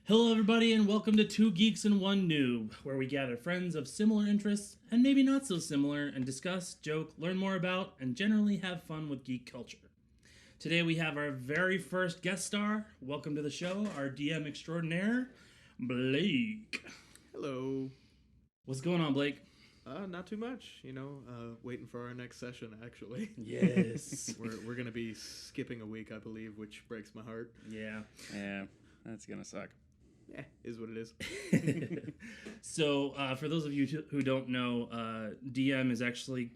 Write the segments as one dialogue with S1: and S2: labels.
S1: Hello, everybody, and welcome to Two Geeks and One Noob, where we gather friends of similar interests and maybe not so similar and discuss, joke, learn more about, and generally have fun with geek culture. Today we have our very first guest star. Welcome to the show, our DM extraordinaire, Blake.
S2: Hello.
S1: What's going on, Blake?
S2: Not too much, waiting for our next session, actually.
S1: Yes.
S2: We're going to be skipping a week, I believe, which breaks my heart.
S1: Yeah.
S3: Yeah, that's gonna suck.
S2: Is what it is.
S1: So, for those of you who don't know, DM is actually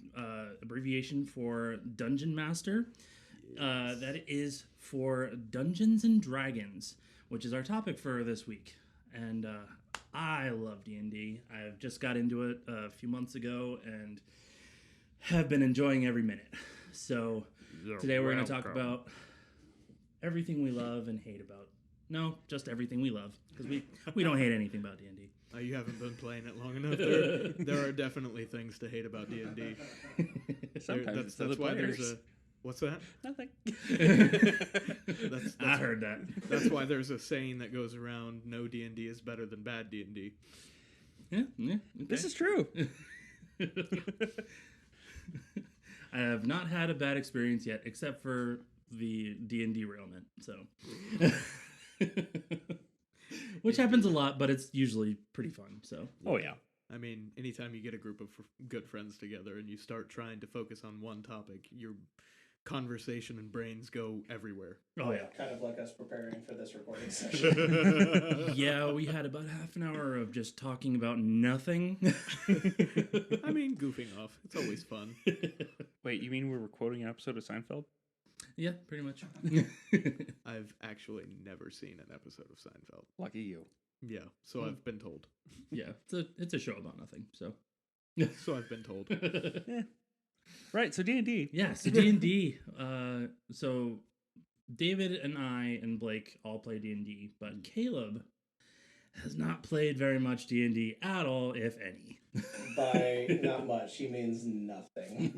S1: abbreviation for Dungeon Master.
S2: Yes.
S1: That is for Dungeons and Dragons, which is our topic for this week. And I love D&D. I've just got into it a few months ago and have been enjoying every minute. So today we're going to talk about everything we love and hate about. No, just everything we love, because we don't hate anything about D&D.
S2: You haven't been playing it long enough. There are definitely things to hate about D&D.
S3: Sometimes
S2: That's why there's a... What's that?
S3: Nothing.
S2: That's
S1: I heard that.
S2: That's why there's a saying that goes around, no D&D is better than bad D&D.
S1: Yeah, okay.
S3: This is true.
S1: I have not had a bad experience yet, except for the D&D derailment. So, which happens a lot, but it's usually pretty fun. So,
S3: Oh yeah.
S2: I mean, anytime you get a group of good friends together and you start trying to focus on one topic, your conversation and brains go everywhere.
S1: oh yeah,
S4: Kind of like us preparing for this recording session.
S1: yeah. We had about half an hour of just talking about nothing.
S2: I mean, goofing off. It's always fun.
S3: Wait, you mean we were quoting an episode of Seinfeld?
S1: Yeah, pretty much.
S2: I've actually never seen an episode of Seinfeld.
S3: Lucky you.
S2: Yeah, so I've been told.
S1: Yeah, it's a show about nothing. So,
S2: So I've been told.
S3: Right. So D&D.
S1: yeah, so D&D. So David and I and Blake all play D&D, but Caleb has not played very much D&D at all, if any.
S4: By not much, he means nothing.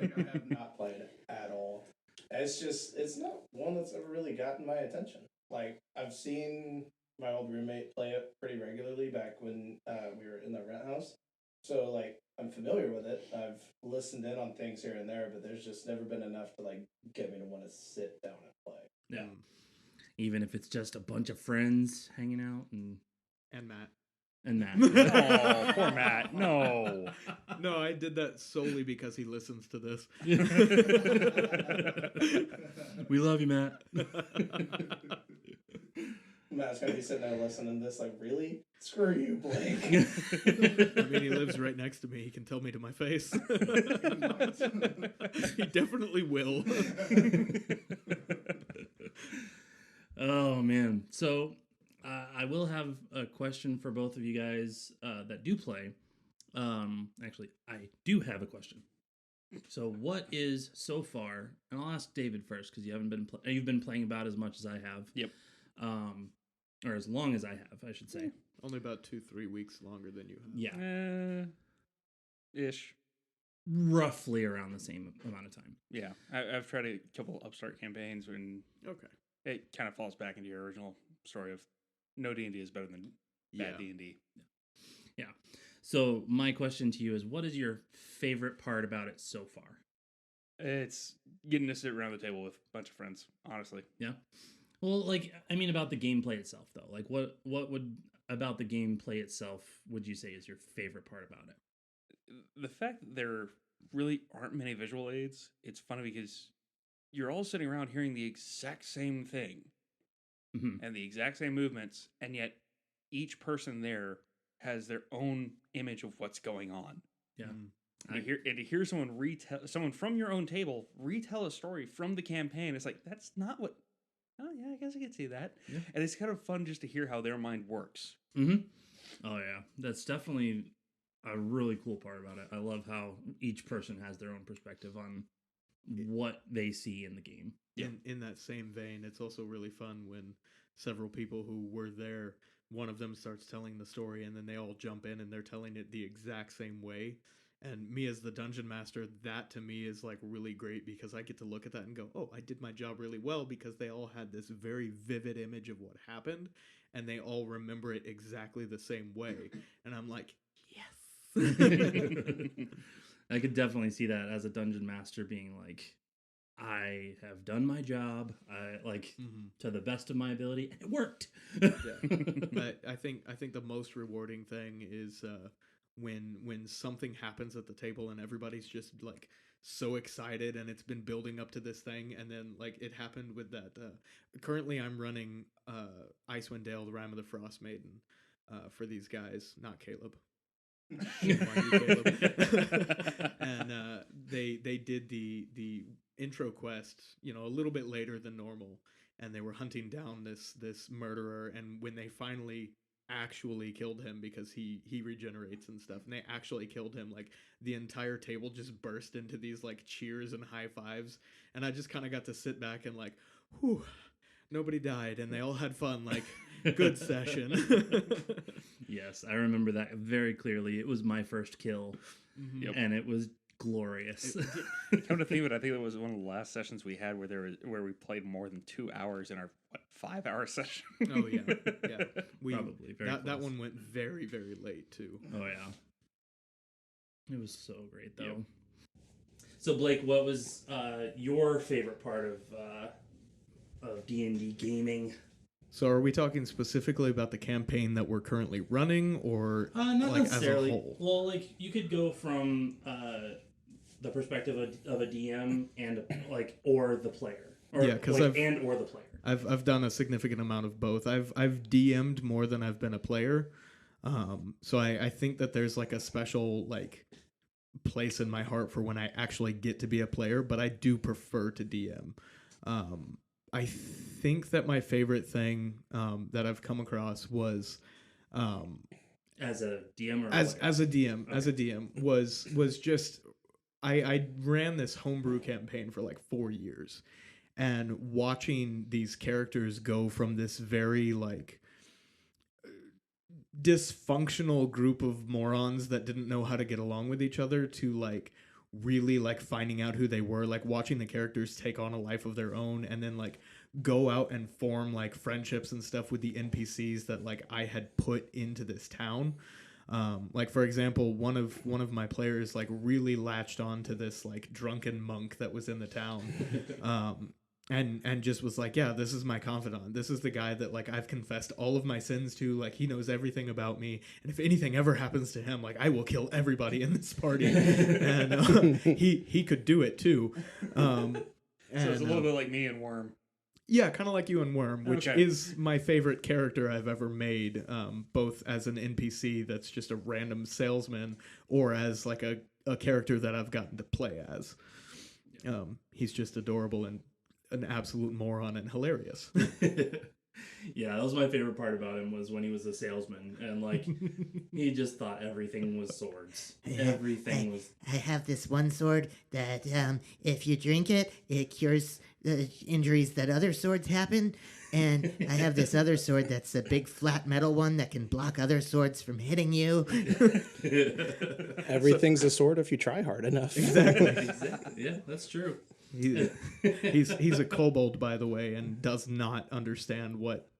S4: Like, I have not played it at all. It's not one that's ever really gotten my attention. Like, I've seen my old roommate play it pretty regularly back when we were in the rent house. So, like, I'm familiar with it. I've listened in on things here and there, but there's just never been enough to, like, get me to want to sit down and play.
S1: Yeah. Even if it's just a bunch of friends hanging out and
S2: Matt.
S1: Matt.
S3: Oh, poor Matt. No.
S2: No, I did that solely because he listens to this.
S1: We love you, Matt.
S4: Matt's gonna be sitting there listening to this, like, really? Screw you, Blake.
S2: I mean, he lives right next to me. He can tell me to my face. He definitely will.
S1: Oh, man. So I will have a question for both of you guys that do play. Actually, I do have a question. So, what is so far? And I'll ask David first because you've been playing about as much as I have.
S3: Yep.
S1: Or as long as I have, I should say.
S2: Only about 2-3 weeks longer than you have.
S1: Yeah.
S3: Ish.
S1: Roughly around the same amount of time.
S3: Yeah. I've tried a couple upstart campaigns and
S2: Okay.
S3: it kind of falls back into your original story of no D&D is better than bad D&D.
S1: Yeah. So my question to you is, what is your favorite part about it so far?
S3: It's getting to sit around the table with a bunch of friends, honestly.
S1: Yeah. Well, like, I mean, about the gameplay itself, though. Like, what would about the gameplay itself would you say is your favorite part about it?
S3: The fact that there really aren't many visual aids, it's funny because you're all sitting around hearing the exact same thing and the exact same movements, and yet each person there has their own image of what's going on.
S1: Yeah.
S3: And to hear someone from your own table retell a story from the campaign, it's like, that's not what... Oh, yeah, I guess I could see that.
S1: Yeah.
S3: And it's kind of fun just to hear how their mind works.
S1: Mm-hmm. Oh, yeah. That's definitely a really cool part about it. I love how each person has their own perspective on what they see in the game.
S2: In that same vein, it's also really fun when several people who were there, one of them starts telling the story, and then they all jump in and they're telling it the exact same way. And me as the dungeon master, that to me is like really great because I get to look at that and go, oh, I did my job really well because they all had this very vivid image of what happened and they all remember it exactly the same way. And I'm like, yes.
S1: I could definitely see that as a dungeon master being like, I have done my job, to the best of my ability, and it worked.
S2: But I think the most rewarding thing is when something happens at the table and everybody's just like so excited and it's been building up to this thing, and then like it happened with that. Currently, I'm running Icewind Dale, the Rime of the Frost Maiden, for these guys, not Caleb. Shame on you, Caleb. And they did the intro quest, a little bit later than normal, and they were hunting down this murderer, and when they finally actually killed him, because he regenerates and stuff, and they actually killed him, like the entire table just burst into these like cheers and high fives, and I just kind of got to sit back and like, whew, nobody died and they all had fun, like good session.
S1: Yes, I remember that very clearly. It was my first kill, and it was glorious.
S3: Come to think of it, I think it was one of the last sessions we had where we played more than 2 hours in our 5-hour session.
S2: Oh yeah.
S1: Probably
S2: that one went very, very late too.
S1: Oh yeah, it was so great though. Yep. So Blake, what was your favorite part of D&D gaming?
S2: So are we talking specifically about the campaign that we're currently running, or
S1: not
S2: like
S1: necessarily?
S2: As a whole?
S1: Well, like you could go from the perspective of a DM and or the player, or
S2: because
S1: or the player.
S2: I've done a significant amount of both. I've DM'd more than I've been a player, so I think that there's like a special like place in my heart for when I actually get to be a player, but I do prefer to DM. I think that my favorite thing that I've come across was
S1: as a DM or
S2: as a DM. Okay. As a DM was just I ran this homebrew campaign for like 4 years, and watching these characters go from this very like dysfunctional group of morons that didn't know how to get along with each other to like really like finding out who they were, like watching the characters take on a life of their own and then like go out and form like friendships and stuff with the NPCs that like I had put into this town. Like for example, one of my players like really latched on to this like drunken monk that was in the town. And just was like, yeah, this is my confidant. This is the guy that like I've confessed all of my sins to. Like he knows everything about me, and if anything ever happens to him, like I will kill everybody in this party. And he could do it too.
S3: So it's a little bit like me and Worm.
S2: Yeah, kind of like you and Worm, which is my favorite character I've ever made, both as an NPC that's just a random salesman or as like a character that I've gotten to play as. He's just adorable and an absolute moron and hilarious.
S1: Yeah, that was my favorite part about him, was when he was a salesman and like he just thought everything was swords. Everything was.
S5: I have this one sword that if you drink it, it cures injuries that other swords happen. And I have this other sword that's a big flat metal one that can block other swords from hitting you.
S4: Everything's a sword if you try hard enough.
S2: Exactly.
S1: Yeah, that's true.
S2: He's a kobold, by the way, and does not understand what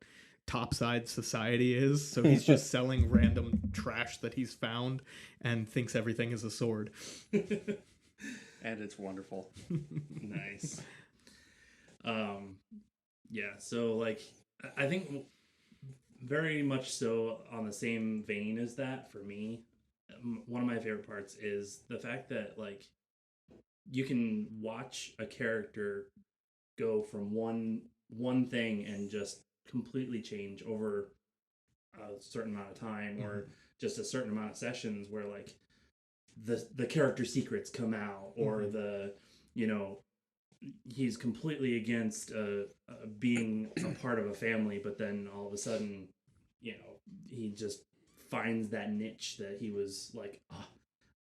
S2: topside society is. So he's just selling random trash that he's found and thinks everything is a sword.
S3: And it's wonderful.
S1: Nice. Yeah, so like I think very much so on the same vein as that for me, one of my favorite parts is the fact that like you can watch a character go from one thing and just completely change over a certain amount of time, or just a certain amount of sessions where like the character secrets come out, or he's completely against being a part of a family, but then all of a sudden, he just finds that niche that he was like,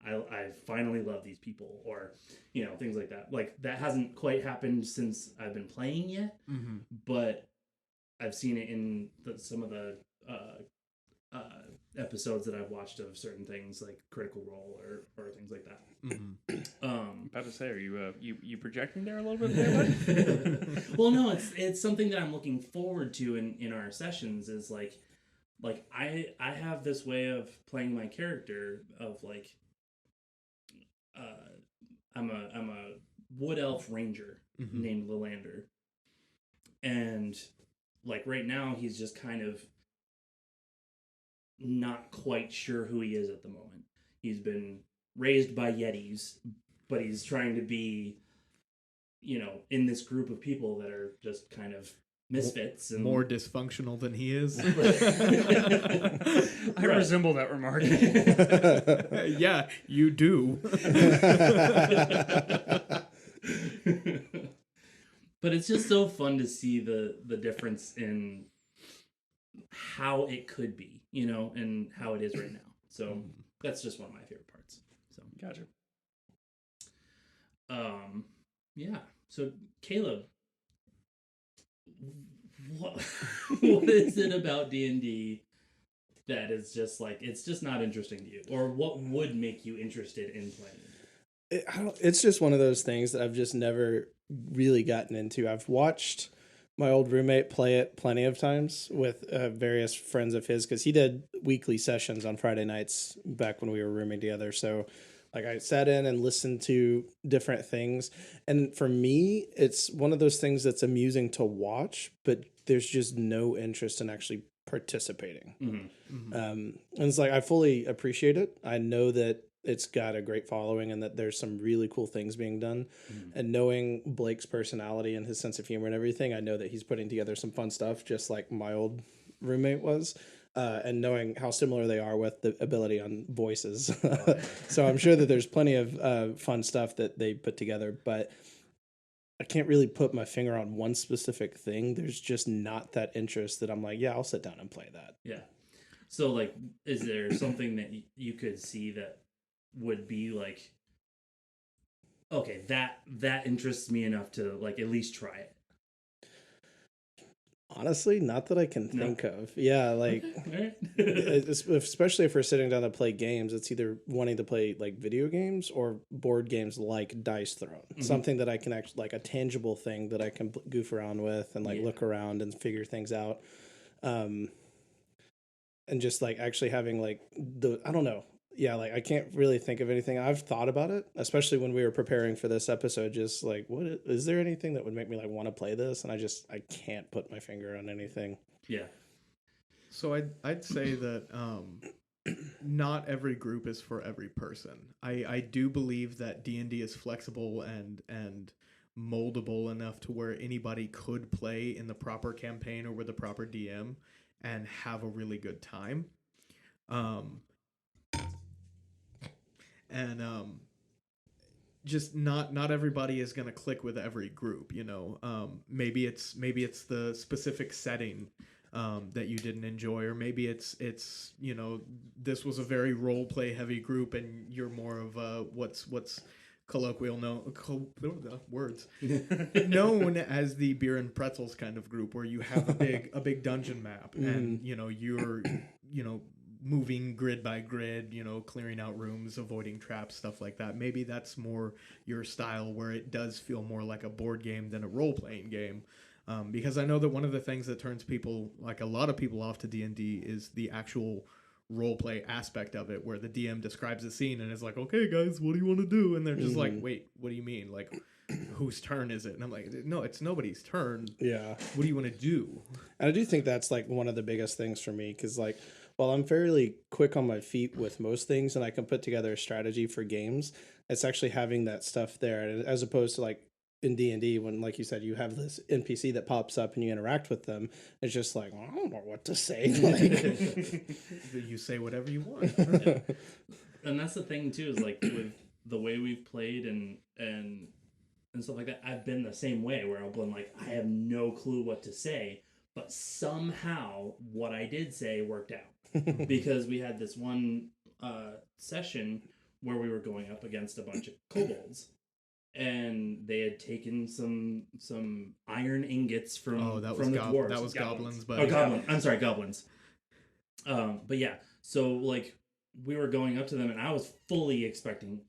S1: I finally love these people, or, things like that. Like, that hasn't quite happened since I've been playing yet, but I've seen it in some of the episodes that I've watched of certain things like Critical Role or things like that.
S3: I'm about to say, are you projecting there a little bit there?
S1: Well, no, it's something that I'm looking forward to in our sessions. Is like I have this way of playing my character of like I'm a wood elf ranger named Lilander, and like right now he's just kind of not quite sure who he is at the moment. He's been raised by Yetis, but he's trying to be, in this group of people that are just kind of misfits and
S2: more dysfunctional than he is.
S3: I resemble that remark.
S2: Yeah, you do.
S1: But it's just so fun to see the difference in how it could be, and how it is right now. So that's just one of my favorite parts. So
S3: Gotcha.
S1: Yeah. So Caleb, what is it about D&D that is just like it's just not interesting to you, or what would make you interested in playing it?
S6: It's just one of those things that I've just never really gotten into. I've watched my old roommate play it plenty of times with various friends of his, because he did weekly sessions on Friday nights back when we were rooming together. So like I sat in and listened to different things. And for me, it's one of those things that's amusing to watch, but there's just no interest in actually participating. And it's like, I fully appreciate it. I know that it's got a great following and that there's some really cool things being done. And knowing Blake's personality and his sense of humor and everything, I know that he's putting together some fun stuff, just like my old roommate was. And knowing how similar they are with the ability on voices. So I'm sure that there's plenty of fun stuff that they put together, but I can't really put my finger on one specific thing. There's just not that interest that I'm like, yeah, I'll sit down and play that.
S1: Yeah. So like, is there something that you could see that would be like, okay, that interests me enough to like at least try it?
S6: Honestly, not that I can think of. Yeah, like, especially if we're sitting down to play games, it's either wanting to play like video games or board games like Dice Throne. Something that I can actually, like a tangible thing that I can goof around with and like look around and figure things out. And just like actually having like I don't know. Yeah, like I can't really think of anything. I've thought about it, especially when we were preparing for this episode, just like, what is there anything that would make me like want to play this? And I can't put my finger on anything.
S1: Yeah.
S2: So I'd say that not every group is for every person. I do believe that D&D is flexible and moldable enough to where anybody could play in the proper campaign or with the proper DM and have a really good time. And just not everybody is going to click with every group, maybe it's the specific setting that you didn't enjoy, or maybe it's this was a very role play heavy group and you're more of what's colloquial words known as the beer and pretzels kind of group, where you have a big dungeon map and you're moving grid by grid, clearing out rooms, avoiding traps, stuff like that. Maybe that's more your style, where it does feel more like a board game than a role-playing game. Because I know that one of the things that turns people, like a lot of people, off to D&D is the actual role-play aspect of it, where the DM describes a scene and is like, okay, guys, what do you want to do? And they're just like, wait, what do you mean? Like, whose turn is it? And I'm like, no, it's nobody's turn.
S6: Yeah.
S2: What do you want to do?
S6: And I do think that's like one of the biggest things for me, because like, while I'm fairly quick on my feet with most things and I can put together a strategy for games, it's actually having that stuff there, as opposed to like in D&D when, like you said, you have this NPC that pops up and you interact with them. It's just like, well, I don't know what to say. Like,
S2: you say whatever you want.
S1: And that's the thing too, is like with the way we've played and stuff like that, I've been the same way, where I've been like, I have no clue what to say, but somehow what I did say worked out. Because we had this one session where we were going up against a bunch of kobolds, and they had taken some iron ingots from the dwarves.
S2: That was goblins, but
S1: goblins. But yeah, so like we were going up to them, and I was fully expecting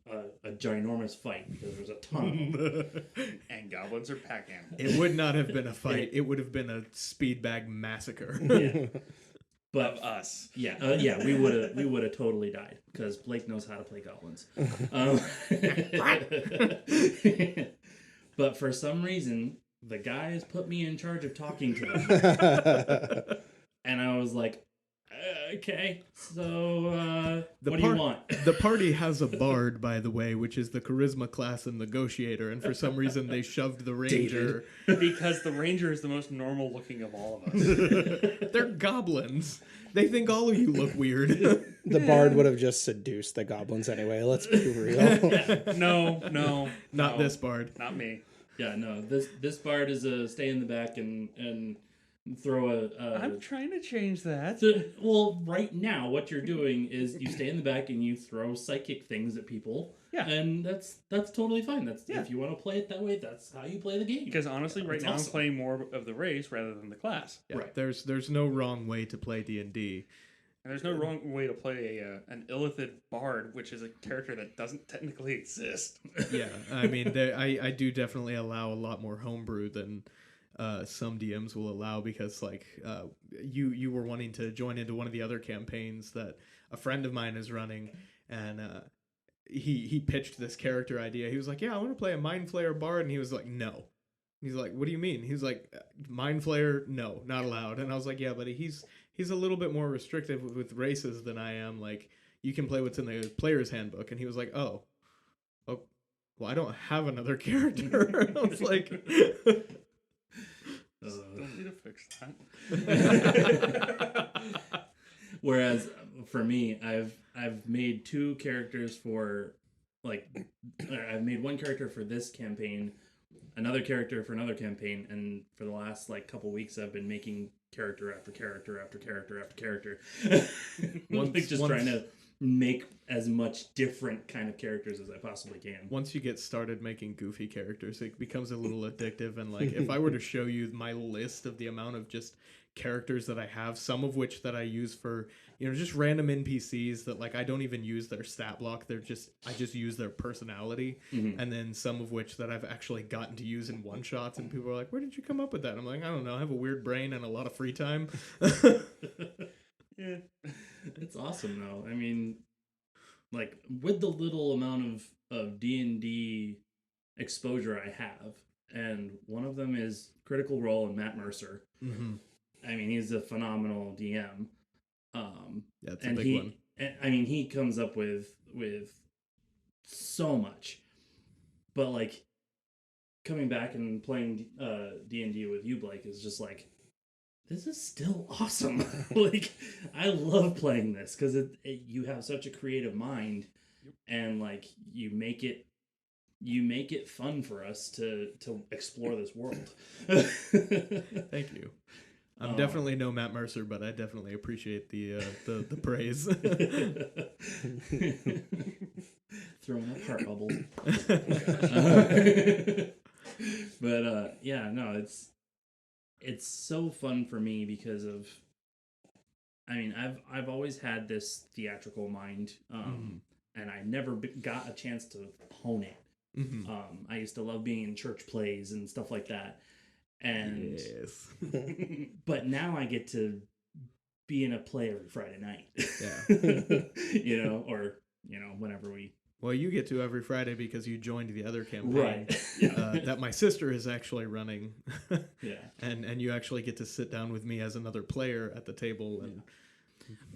S1: a ginormous fight because there's a ton of them.
S3: And goblins are pack animals.
S2: It would not have been a fight. It would have been a speed bag massacre.
S1: Yeah. But
S3: Of us.
S1: yeah, we would have totally died because Blake knows how to play goblins. But for some reason, the guys put me in charge of talking to them, and I was like, okay, so what do you want?
S2: The party has a bard, by the way, which is the charisma class and negotiator, and for some reason they shoved the ranger.
S3: Because the ranger is the most normal looking of all of us.
S2: They're goblins. They think all of you look weird.
S6: The bard would have just seduced the goblins anyway. Let's be real.
S3: No.
S2: Not this bard.
S3: Not me.
S1: Yeah, no. This bard is stay in the back and throw a.
S3: I'm trying to change that.
S1: Well, right now, what you're doing is you stay in the back and you throw psychic things at people.
S3: Yeah.
S1: And that's totally fine. If you want to play it that way, that's how you play the game.
S3: Because honestly, right now
S1: awesome.
S3: I'm playing more of the race rather than the class.
S2: Yeah,
S1: Right.
S2: There's no wrong way to play D&D.
S3: And there's no wrong way to play an illithid bard, which is a character that doesn't technically exist.
S2: Yeah, I mean, I do definitely allow a lot more homebrew than some DMs will allow, because like you were wanting to join into one of the other campaigns that a friend of mine is running, and he pitched this character idea. He was like, yeah, I want to play a Mind Flayer bard, and he was like, no. He's like, what do you mean? He's like, Mind Flayer, no, not allowed. And I was like, yeah, buddy, he's a little bit more restrictive with races than I am. Like, you can play what's in the player's handbook. And he was like, oh, well, I don't have another character. I was like,
S3: Don't need to fix that.
S1: Whereas for me, I've made two characters for I've made one character for this campaign, another character for another campaign, and for the last couple weeks I've been making character after character after character after character. Trying to make as much different kind of characters as I possibly can.
S2: Once you get started making goofy characters, it becomes a little addictive. And like, if I were to show you my list of the amount of just characters that I have, some of which that I use for, just random NPCs that like I don't even use their stat block, I just use their personality.
S1: Mm-hmm.
S2: And then some of which that I've actually gotten to use in one shots, and people are like, where did you come up with that? And I'm like, I don't know, I have a weird brain and a lot of free time.
S1: Yeah, it's awesome though. I mean, like with the little amount of D&D exposure I have, and one of them is Critical Role and Matt Mercer.
S2: Mm-hmm.
S1: I mean, he's a phenomenal DM.
S2: That's a big one.
S1: I mean, he comes up with so much, but like coming back and playing D&D with you, Blake, is just like, this is still awesome. Like, I love playing this because you have such a creative mind, and like you make it fun for us to explore this world.
S2: Thank you. I'm definitely no Matt Mercer, but I definitely appreciate the praise.
S1: Throwing up heart bubbles. But yeah, no, it's so fun for me because of, I mean, I've always had this theatrical mind, and I never got a chance to hone it.
S2: Mm-hmm.
S1: I used to love being in church plays and stuff like that. And
S2: yes.
S1: But now I get to be in a play every Friday night.
S2: Yeah.
S1: Or whenever we.
S2: Well, you get to every Friday because you joined the other campaign,
S1: right?
S2: That my sister is actually running.
S1: Yeah.
S2: And you actually get to sit down with me as another player at the table, and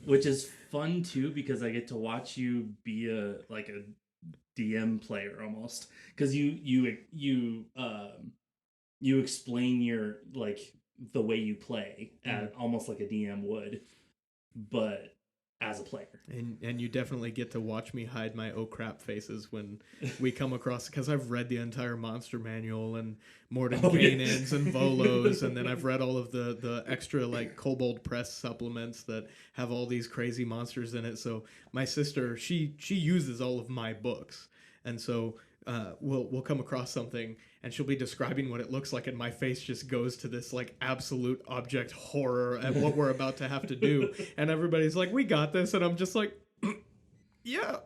S1: which is fun too because I get to watch you be a DM player almost, because you explain your the way you play almost like a DM would, but as a player.
S2: And you definitely get to watch me hide my oh crap faces when we come across, because I've read the entire monster manual and Morden Canaans and Volos, and then I've read all of the extra Kobold Press supplements that have all these crazy monsters in it. So my sister, she uses all of my books. And so we'll come across something and she'll be describing what it looks like, and my face just goes to this like absolute object horror at what we're about to have to do, and everybody's like, "We got this," and I'm just like, "Yeah."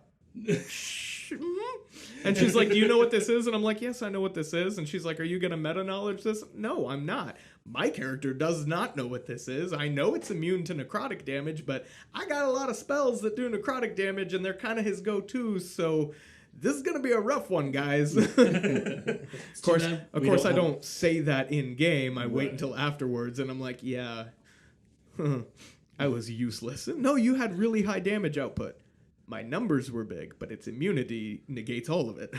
S2: And she's like, "Do you know what this is?" And I'm like, "Yes, I know what this is." And she's like, "Are you gonna meta knowledge this?" No, I'm not. My character does not know what this is. I know it's immune to necrotic damage, but I got a lot of spells that do necrotic damage, and they're kind of his go-tos, so this is gonna be a rough one, guys. Of course, I don't say that in game. I wait until afterwards, and I'm like, "Yeah, I was useless." No, you had really high damage output. My numbers were big, but its immunity negates all of it.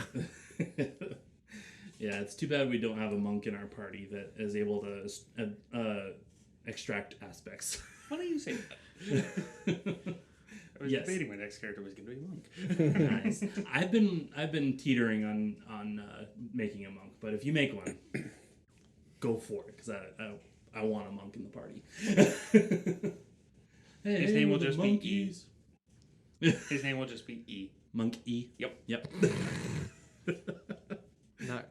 S1: Yeah, it's too bad we don't have a monk in our party that is able to extract aspects.
S3: Funny you say that. I was debating my next character was going to be a monk.
S1: Nice. I've been teetering on making a monk, but if you make one, go for it, because I want a monk in the party.
S3: His name will just be E. His name will just be E.
S1: Monk E.
S3: Yep.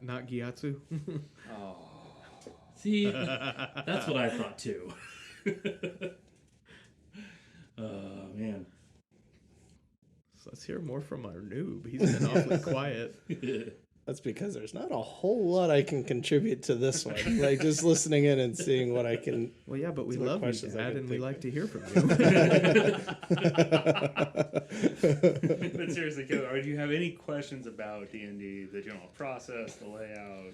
S2: Not Gyatso.
S3: Oh.
S1: See, that's what I thought too. Oh man.
S2: So let's hear more from our noob. He's been awfully quiet.
S6: That's because there's not a whole lot I can contribute to this one. Like just listening in and seeing what I can.
S2: Well, yeah, but we love you, Dad, and we like to hear from you.
S3: But seriously, Killer, do you have any questions about D&D, the general process, the layout?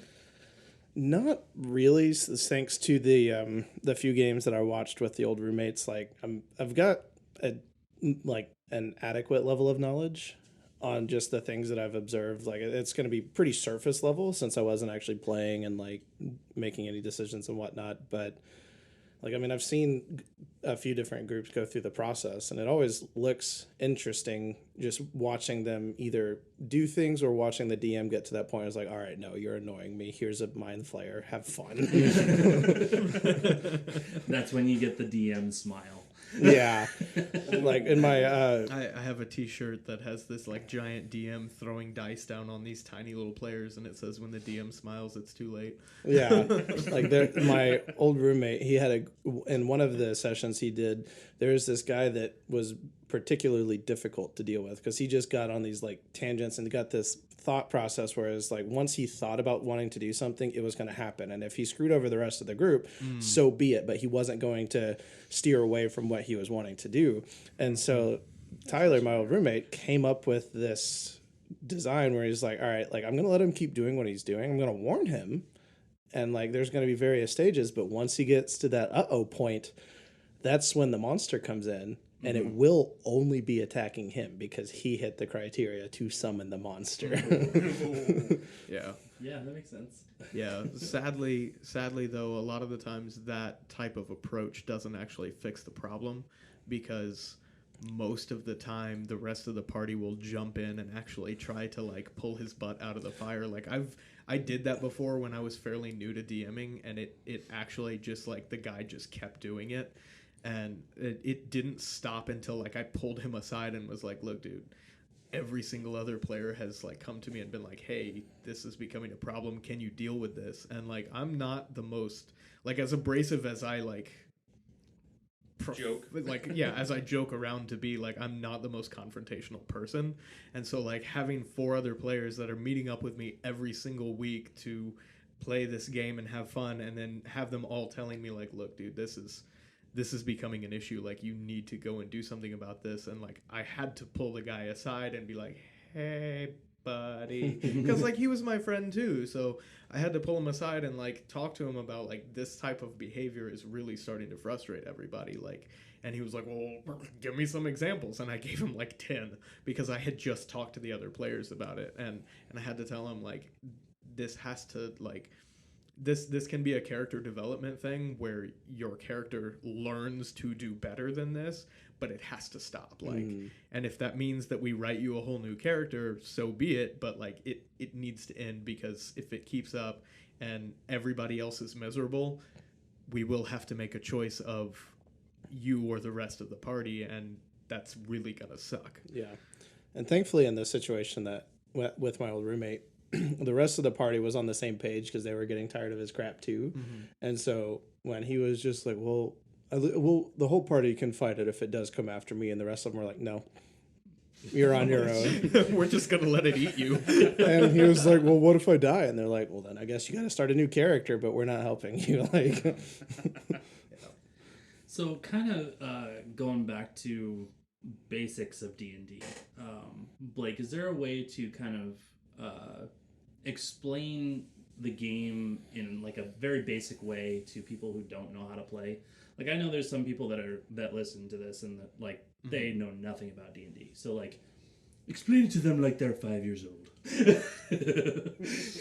S6: Not really, thanks to the few games that I watched with the old roommates. Like I've got an adequate level of knowledge on just the things that I've observed. Like it's going to be pretty surface level since I wasn't actually playing and like making any decisions and whatnot. But like, I mean, I've seen a few different groups go through the process, and it always looks interesting just watching them either do things or watching the DM get to that point. It's like, all right, no, you're annoying me. Here's a mind flayer. Have fun.
S1: That's when you get the DM smile.
S6: Yeah. Like in my
S2: I have a t-shirt that has this like giant DM throwing dice down on these tiny little players, and it says, "When the DM smiles, it's too late."
S6: Yeah. Like my old roommate, he had in one of the sessions he did, there was this guy that was particularly difficult to deal with because he just got on these like tangents and got this thought process where it's like once he thought about wanting to do something, it was going to happen, and if he screwed over the rest of the group, so be it, but he wasn't going to steer away from what he was wanting to do. And so Tyler, my old roommate, came up with this design where he's like, all right, like I'm going to let him keep doing what he's doing, I'm going to warn him, and like there's going to be various stages, but once he gets to that point, that's when the monster comes in. And it will only be attacking him because he hit the criteria to summon the monster.
S2: Yeah.
S1: Yeah, that makes sense.
S2: Yeah. Sadly, though, a lot of the times that type of approach doesn't actually fix the problem, because most of the time the rest of the party will jump in and actually try to like pull his butt out of the fire. Like I did that before when I was fairly new to DMing, and it actually just like the guy just kept doing it. And it didn't stop until like I pulled him aside and was like, "Look, dude, every single other player has like come to me and been like, hey, this is becoming a problem. Can you deal with this?" And like, I'm not the most like as abrasive as I like
S3: joke.
S2: Like, yeah, as I joke around to be, like, I'm not the most confrontational person. And so like having 4 other players that are meeting up with me every single week to play this game and have fun, and then have them all telling me like, "Look, dude, this is becoming an issue. Like, you need to go and do something about this." And like, I had to pull the guy aside and be like, "Hey, buddy," because like he was my friend too. So I had to pull him aside and like talk to him about like this type of behavior is really starting to frustrate everybody. Like, and he was like, "Well, give me some examples." And I gave him like 10 because I had just talked to the other players about it, and I had to tell him like, this has to like. This can be a character development thing where your character learns to do better than this, but it has to stop. Like, and if that means that we write you a whole new character, so be it. But like, it needs to end, because if it keeps up and everybody else is miserable, we will have to make a choice of you or the rest of the party, and that's really gonna suck.
S6: Yeah, and thankfully in this situation that with my old roommate, the rest of the party was on the same page because they were getting tired of his crap too. And so when he was just like, well, the whole party can fight it if it does come after me, and the rest of them were like, no, you're on your own.
S2: We're just gonna let it eat you.
S6: And he was like, well, what if I die? And they're like, well, then I guess you got to start a new character, but we're not helping you. Like,
S1: so kind of going back to basics of D&D, Blake, is there a way to kind of explain the game in like a very basic way to people who don't know how to play? Like, I know there's some people that listen to this and that like they know nothing about D&D. So like, explain it to them like they're 5 years old.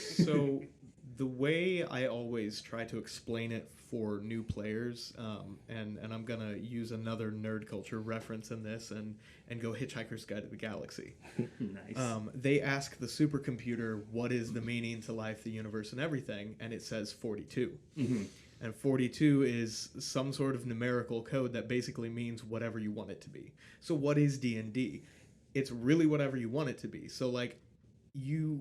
S2: So the way I always try to explain it for new players, and I'm gonna use another nerd culture reference in this and go Hitchhiker's Guide to the Galaxy.
S1: Nice.
S2: They ask the supercomputer, what is the meaning to life, the universe, and everything, and it says 42. And 42 is some sort of numerical code that basically means whatever you want it to be. So what is D&D? It's really whatever you want it to be. So like you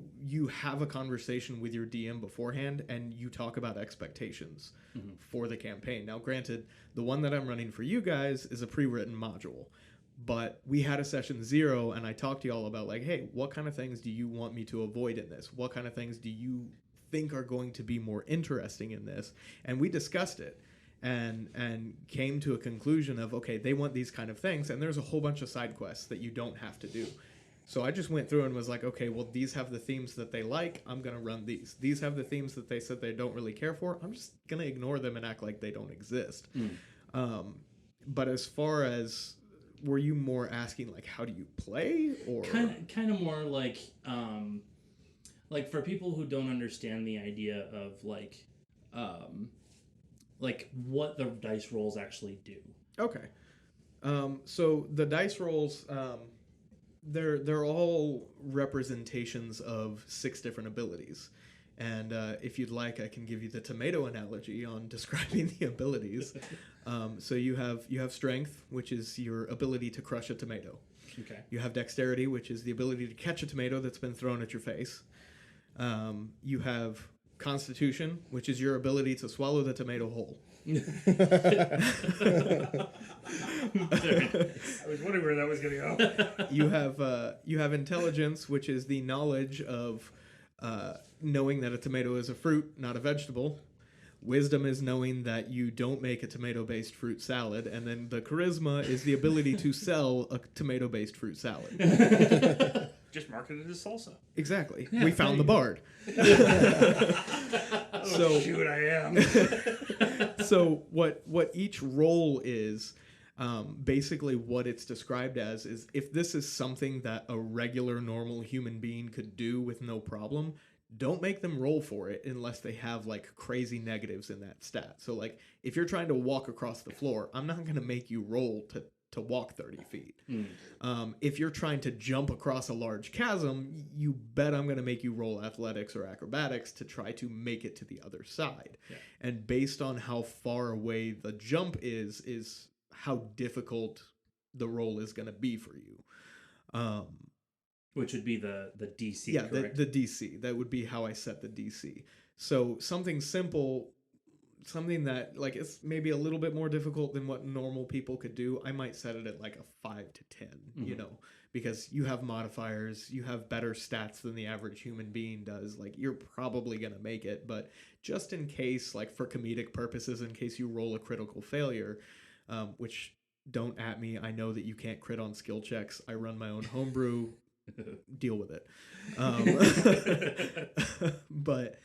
S2: have a conversation with your DM beforehand and you talk about expectations for the campaign. Now granted, the one that I'm running for you guys is a pre-written module. But we had a session 0 and I talked to y'all about like, hey, what kind of things do you want me to avoid in this? What kind of things do you think are going to be more interesting in this? And we discussed it and came to a conclusion of, okay, they want these kind of things, and there's a whole bunch of side quests that you don't have to do. So I just went through and was like, okay, well, these have the themes that they like, I'm going to run these. These have the themes that they said they don't really care for, I'm just going to ignore them and act like they don't exist. But as far as, were you more asking like, how do you play, or
S1: kind of more like for people who don't understand the idea of like what the dice rolls actually do.
S2: Okay. So the dice rolls, they're all representations of 6 different abilities. And if you'd like, I can give you the tomato analogy on describing the abilities. So you have strength, which is your ability to crush a tomato.
S1: Okay.
S2: You have dexterity, which is the ability to catch a tomato that's been thrown at your face. You have constitution, which is your ability to swallow the tomato whole.
S3: I was wondering where that was going to go.
S2: You have intelligence, which is the knowledge of knowing that a tomato is a fruit, not a vegetable. Wisdom is knowing that you don't make a tomato-based fruit salad. And then the charisma is the ability to sell a tomato-based fruit salad.
S3: Just market it as salsa.
S2: Exactly. Yeah, we found the bard.
S3: So shoot, I am.
S2: So what each role is, basically what it's described as is, if this is something that a regular normal human being could do with no problem, don't make them roll for it unless they have like crazy negatives in that stat. So like if you're trying to walk across the floor, I'm not going to make you roll to walk 30 feet. If you're trying to jump across a large chasm, you bet I'm going to make you roll athletics or acrobatics to try to make it to the other side. Yeah. And based on how far away the jump is how difficult the roll is going to be for you.
S1: Which would be the DC,
S2: yeah,
S1: correct?
S2: the DC. That would be how I set the DC. So something simple, something that like it's maybe a little bit more difficult than what normal people could do, I might set it at like a 5 to 10, you know, because you have modifiers, you have better stats than the average human being does. Like you're probably going to make it, but just in case, like for comedic purposes, in case you roll a critical failure, which don't at me, I know that you can't crit on skill checks. I run my own homebrew. Deal with it. But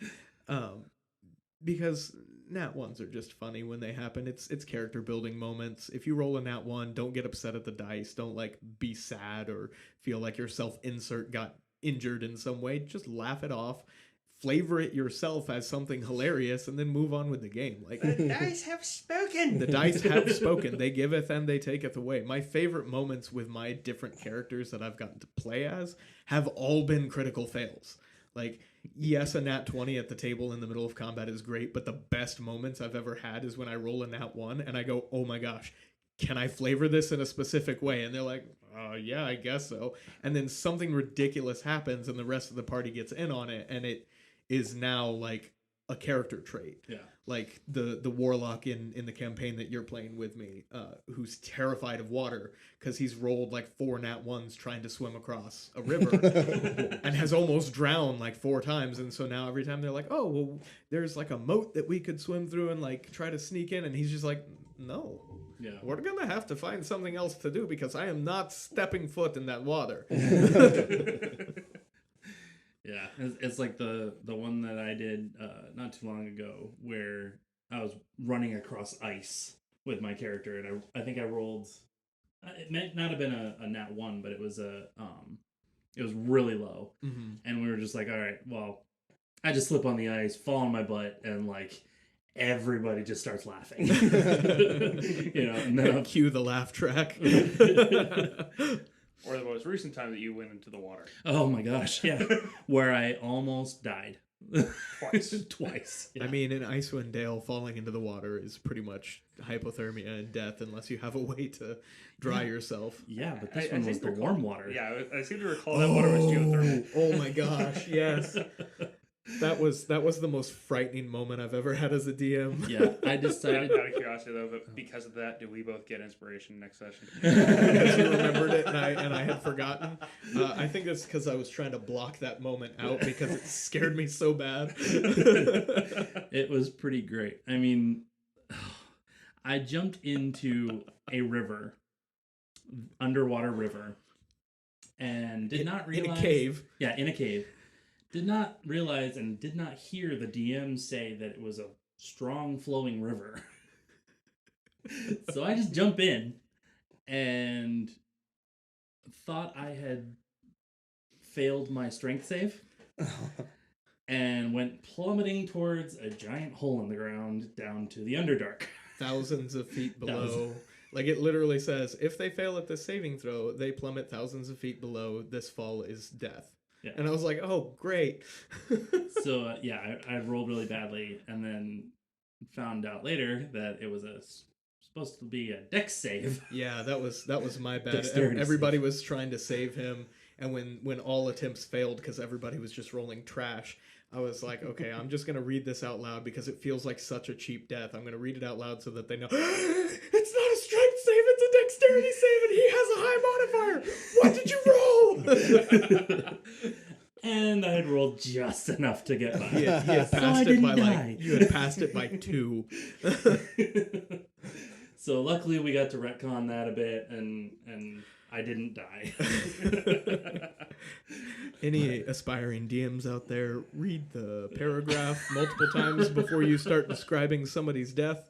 S2: because nat ones are just funny when they happen. It's character building moments. If you roll a nat 1, don't get upset at the dice. Don't like be sad or feel like your self-insert got injured in some way. Just laugh it off. Flavor it yourself as something hilarious and then move on with the game. Like
S3: the dice have spoken.
S2: The dice have spoken. They giveth and they taketh away. My favorite moments with my different characters that I've gotten to play as have all been critical fails. Like, yes, a nat 20 at the table in the middle of combat is great, but the best moments I've ever had is when I roll a nat 1 and I go, oh my gosh, can I flavor this in a specific way? And they're like, yeah, I guess so. And then something ridiculous happens and the rest of the party gets in on it, and it is now like a character trait.
S1: Yeah.
S2: Like the warlock in the campaign that you're playing with me, who's terrified of water because he's rolled like 4 nat 1s trying to swim across a river and has almost drowned like 4 times. And so now every time they're like, oh, well, there's like a moat that we could swim through and like try to sneak in. And he's just like, no.
S1: Yeah.
S2: We're going to have to find something else to do because I am not stepping foot in that water.
S1: Yeah, it's like the one that I did not too long ago where I was running across ice with my character, and I think I rolled. It might not have been a nat 1, but it was it was really low, and we were just like, all right, well, I just slip on the ice, fall on my butt, and like everybody just starts laughing, and then I'll
S2: cue the laugh track.
S3: Or the most recent time that you went into the water.
S1: Oh my gosh, yeah. Where I almost died.
S3: Twice.
S1: Twice. Yeah.
S2: I mean, in Icewind Dale, falling into the water is pretty much hypothermia and death unless you have a way to dry yourself.
S1: Yeah, but this one was the warm water.
S3: Yeah, I seem to recall that water was geothermal.
S2: Oh my gosh, yes. That was the most frightening moment I've ever had as a DM.
S1: Yeah, I decided.
S3: Out of curiosity, though, but because of that, do we both get inspiration next session?
S2: Because you remembered it and I had forgotten. I think it's because I was trying to block that moment out because it scared me so bad.
S1: It was pretty great. I mean, I jumped into a river, underwater river, and did not realize...
S2: In a cave.
S1: Yeah, in a cave. Did not realize and did not hear the DM say that it was a strong flowing river. So I just jump in and thought I had failed my strength save and went plummeting towards a giant hole in the ground down to the Underdark.
S2: Thousands of feet below. Like it literally says, if they fail at this saving throw, they plummet thousands of feet below. This fall is death.
S1: Yeah.
S2: And I was like, oh, great.
S1: So, I rolled really badly and then found out later that it was supposed to be a dex save.
S2: Yeah, that was my bad.
S1: Dexterity
S2: Everybody was trying to save him, and when all attempts failed because everybody was just rolling trash, I was like, okay, I'm just going to read this out loud because it feels like such a cheap death. I'm going to read it out loud so that they know, it's not a strength save, it's a dexterity save, and he has a high modifier. What did you roll?
S1: And I had rolled just enough to get by.
S2: You had passed it by you had passed it by 2.
S1: So luckily we got to retcon that a bit, and I didn't die.
S2: Any aspiring DMs out there, read the paragraph multiple times before you start describing somebody's death.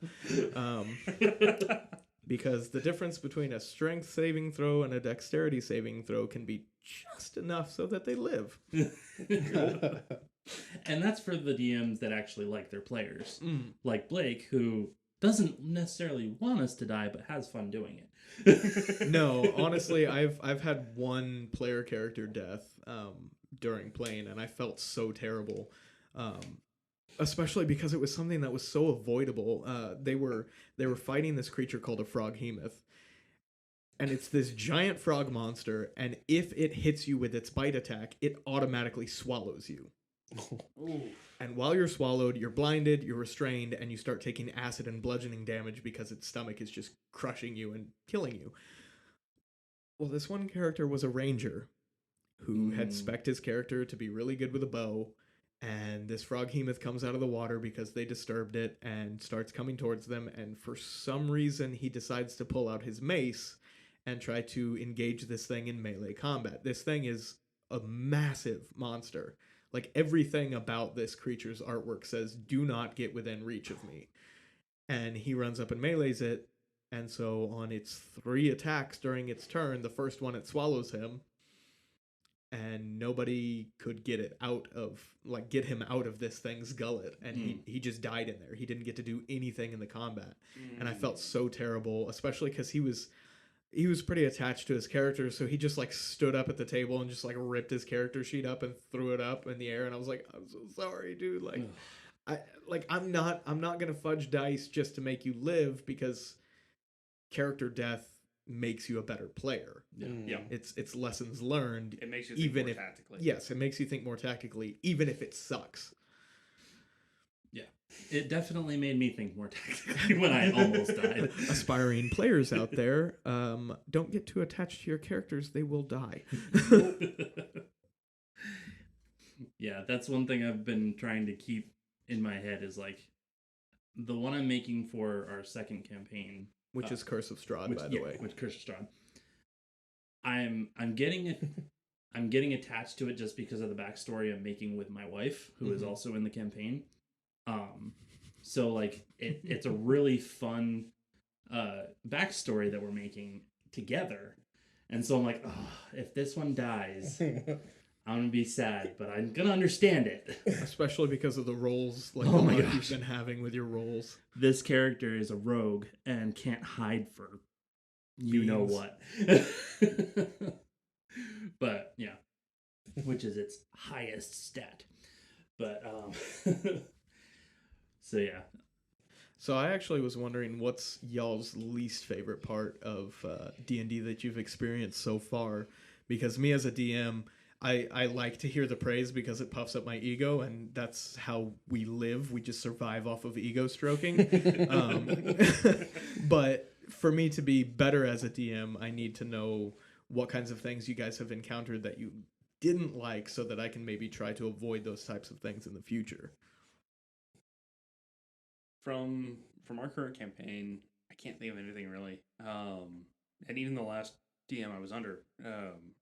S2: Because the difference between a strength saving throw and a dexterity saving throw can be just enough so that they live.
S1: And that's for the DMs that actually like their players. Like Blake, who doesn't necessarily want us to die, but has fun doing it.
S2: No, honestly, I've had one player character death during playing, and I felt so terrible. Especially because it was something that was so avoidable. They were fighting this creature called a froghemoth, and it's this giant frog monster. And if it hits you with its bite attack, it automatically swallows you. And while you're swallowed, you're blinded, you're restrained, and you start taking acid and bludgeoning damage because its stomach is just crushing you and killing you. Well, this one character was a ranger who had spec'd his character to be really good with a bow. And this froghemoth comes out of the water because they disturbed it and starts coming towards them. And for some reason, he decides to pull out his mace and try to engage this thing in melee combat. This thing is a massive monster. Like, everything about this creature's artwork says, do not get within reach of me. And he runs up and melees it. And so on its 3 attacks during its turn, the first one, it swallows him. And nobody could get him out of this thing's gullet. And he just died in there. He didn't get to do anything in the combat. And I felt so terrible, especially because he was pretty attached to his character. So he just like stood up at the table and just like ripped his character sheet up and threw it up in the air. And I was like, I'm so sorry, dude. I'm not going to fudge dice just to make you live, because character death makes you a better player.
S3: Yeah.
S2: It's lessons learned.
S3: It makes you think
S2: even
S3: more
S2: if
S3: tactically.
S2: Yes, it makes you think more tactically, even if it sucks.
S1: Yeah, it definitely made me think more tactically when I almost died.
S2: Aspiring players out there, don't get too attached to your characters; they will die.
S1: Yeah, that's one thing I've been trying to keep in my head is like the one I'm making for our second campaign,
S2: Which is Curse of Strahd, by the way.
S1: Which Curse of Strahd. I'm getting it. I'm getting attached to it just because of the backstory I'm making with my wife, who is also in the campaign. So like it's a really fun backstory that we're making together, and so I'm like, oh, if this one dies, I'm gonna be sad, but I'm gonna understand it.
S2: Especially because of the roles, like
S1: Oh
S2: the
S1: my
S2: life
S1: gosh.
S2: you've been having with your roles.
S1: This character is a rogue and can't hide for you know what. But yeah, which is its highest stat. But so yeah.
S2: So I actually was wondering what's y'all's least favorite part of D&D that you've experienced so far, because me as a DM, I like to hear the praise because it puffs up my ego, and that's how we live. We just survive off of ego stroking. But for me to be better as a DM, I need to know what kinds of things you guys have encountered that you didn't like, so that I can maybe try to avoid those types of things in the future.
S3: From our current campaign, I can't think of anything really. And even the last DM I was under,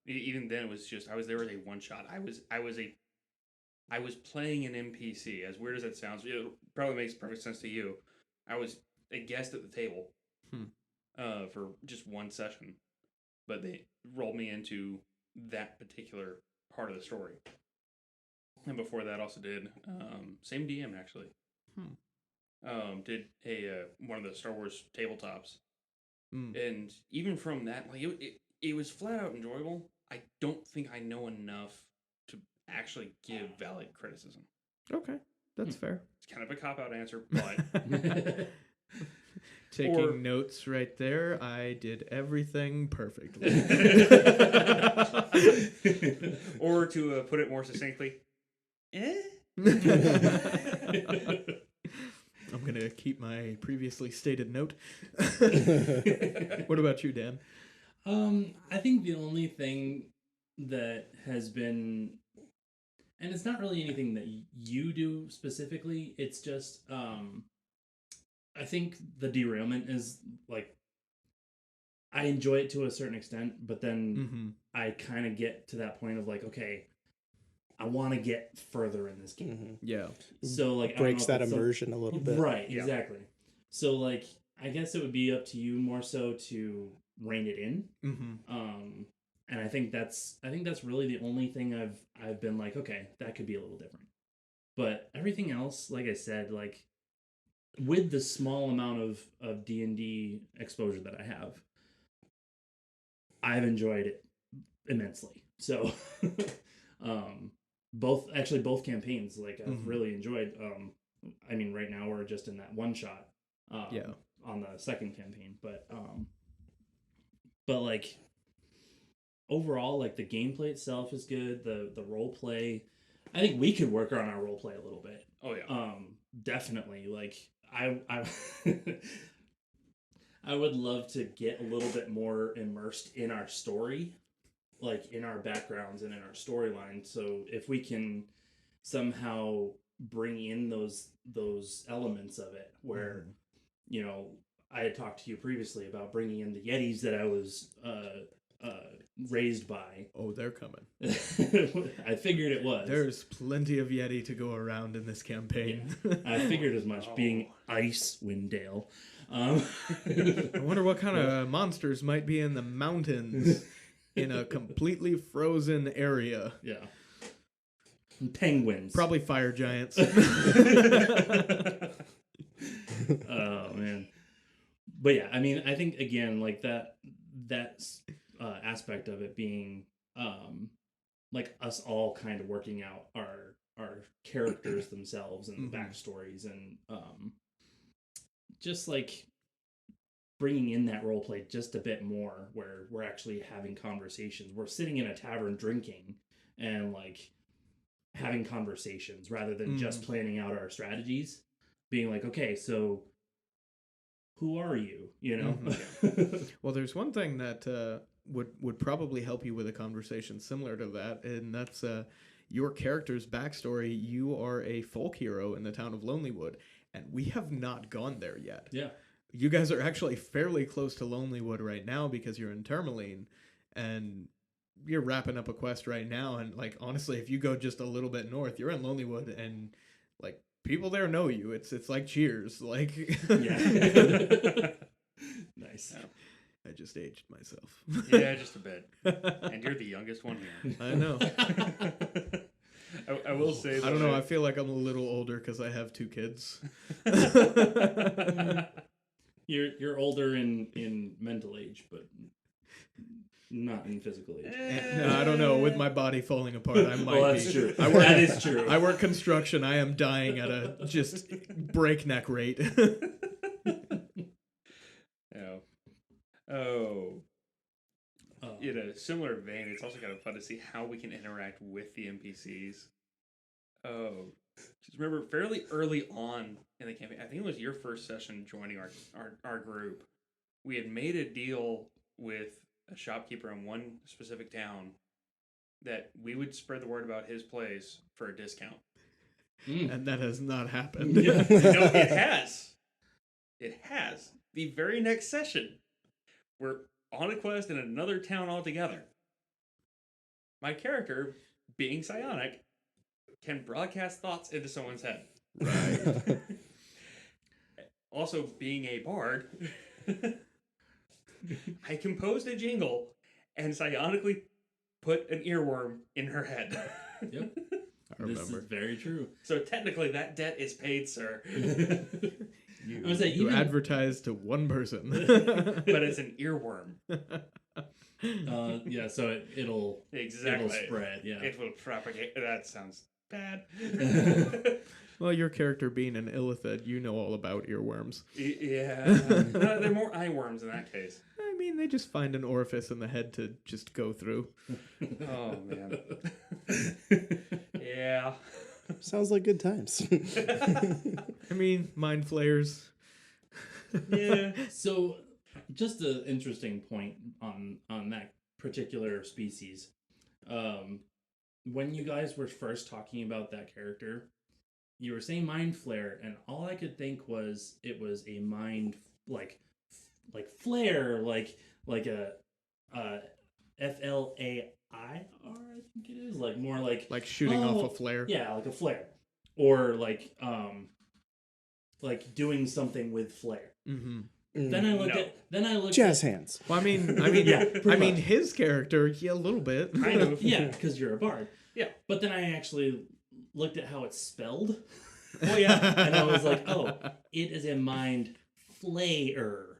S3: even then it was just I was there as a one shot. I was playing an NPC. As weird as that sounds, it probably makes perfect sense to you. I was a guest at the table for just one session, but they rolled me into that particular part of the story. And before that, also did same DM actually. Did a one of the Star Wars tabletops, and even from that, like it was flat out enjoyable. I don't think I know enough to actually give valid criticism.
S2: Okay, that's fair.
S3: It's kind of a cop out answer, but
S2: Taking notes right there. I did everything perfectly.
S3: or to put it more succinctly,
S2: I'm going to keep my previously stated note. What about you, Dan?
S1: I think the only thing that has been, and it's not really anything that you do specifically, it's just, I think the derailment is like, I enjoy it to a certain extent, but then I kind of get to that point of like, okay, I want to get further in this game.
S2: Yeah.
S1: So like
S6: breaks that immersion a little bit.
S1: Right, exactly. So like I guess it would be up to you more so to rein it in. And I think that's really the only thing I've been like, okay, that could be a little different. But everything else, like I said, like with the small amount of D&D exposure that I have, I've enjoyed it immensely. So both campaigns, like I've really enjoyed. I mean, right now we're just in that one shot on the second campaign, but like overall, like the gameplay itself is good. The role play, I think we could work on our role play a little bit.
S3: Oh yeah.
S1: Definitely. Like I I would love to get a little bit more immersed in our story, like in our backgrounds and in our storyline. So if we can somehow bring in those elements of it, where you know, I had talked to you previously about bringing in the Yetis that I was raised by.
S2: Oh, they're coming.
S1: I figured it was.
S2: There's plenty of Yeti to go around in this campaign.
S1: Yeah. I figured as much, being Icewind Dale.
S2: I wonder what kind of monsters might be in the mountains in a completely frozen area.
S1: Yeah. Penguins.
S2: Probably fire giants.
S1: Oh, man. But yeah, I mean, I think, again, like that aspect of it being like us all kind of working out our characters themselves and the backstories and just like bringing in that role play just a bit more, where we're actually having conversations. We're sitting in a tavern drinking and like having conversations rather than just planning out our strategies, being like, okay, so who are you? You know?
S2: Well, there's one thing that would probably help you with a conversation similar to that, and that's your character's backstory. You are a folk hero in the town of Lonelywood, and we have not gone there yet.
S1: Yeah.
S2: You guys are actually fairly close to Lonelywood right now because you're in Tourmaline, and you're wrapping up a quest right now. And like, honestly, if you go just a little bit north, you're in Lonelywood, and like people there know you. It's like Cheers. Like,
S1: Yeah. Nice.
S3: Yeah.
S2: I just aged myself.
S3: Yeah, just a bit. And you're the youngest one here.
S2: I know.
S3: I will say that
S2: I don't know. I feel like I'm a little older because I have 2 kids.
S1: You're older in mental age, but not in physical age.
S2: No, I don't know. With my body falling apart, I might
S1: Well, that's
S2: be.
S1: true. That is true.
S2: I work construction. I am dying at a just breakneck rate.
S3: Yeah. Oh. In a similar vein, it's also kind of fun to see how we can interact with the NPCs. Oh. Just remember, fairly early on in the campaign, I think it was your first session joining our group, we had made a deal with a shopkeeper in one specific town that we would spread the word about his place for a discount.
S2: And that has not happened.
S1: Yeah.
S3: No, it has. It has. The very next session, we're on a quest in another town altogether. My character, being psionic, can broadcast thoughts into someone's head.
S2: Right.
S3: Also, being a bard, I composed a jingle and psionically put an earworm in her head.
S1: Yep.
S2: I
S1: This
S2: remember.
S1: is very true.
S3: So technically, that debt is paid, sir.
S2: You advertised to one person.
S3: But it's an earworm.
S1: Yeah, so it'll
S3: Exactly.
S1: spread. Yeah.
S3: It will propagate. That sounds bad.
S2: Well, your character being an illithid, you know all about earworms.
S3: Yeah. No, they're more eye worms in that case.
S2: I mean, they just find an orifice in the head to just go through.
S3: Oh, man. Yeah.
S6: Sounds like good times.
S2: I mean, mind flayers.
S3: Yeah.
S1: So, just an interesting point on that particular species. When you guys were first talking about that character, you were saying mind flare, and all I could think was it was a mind like flare, like a FLAIR, I think it is, like more like
S2: shooting off a flare.
S1: Yeah, like a flare, or like doing something with flare.
S2: Mm-hmm.
S1: Then I looked
S6: Jazz hands.
S2: Well, I mean,
S1: Yeah, pretty much.
S2: his character, yeah, a little bit.
S3: Kind of.
S1: Yeah, because you're a bard.
S3: Yeah.
S1: But then I actually looked at how it's spelled.
S3: Oh, yeah.
S1: And I was like, oh, it is a mind flayer.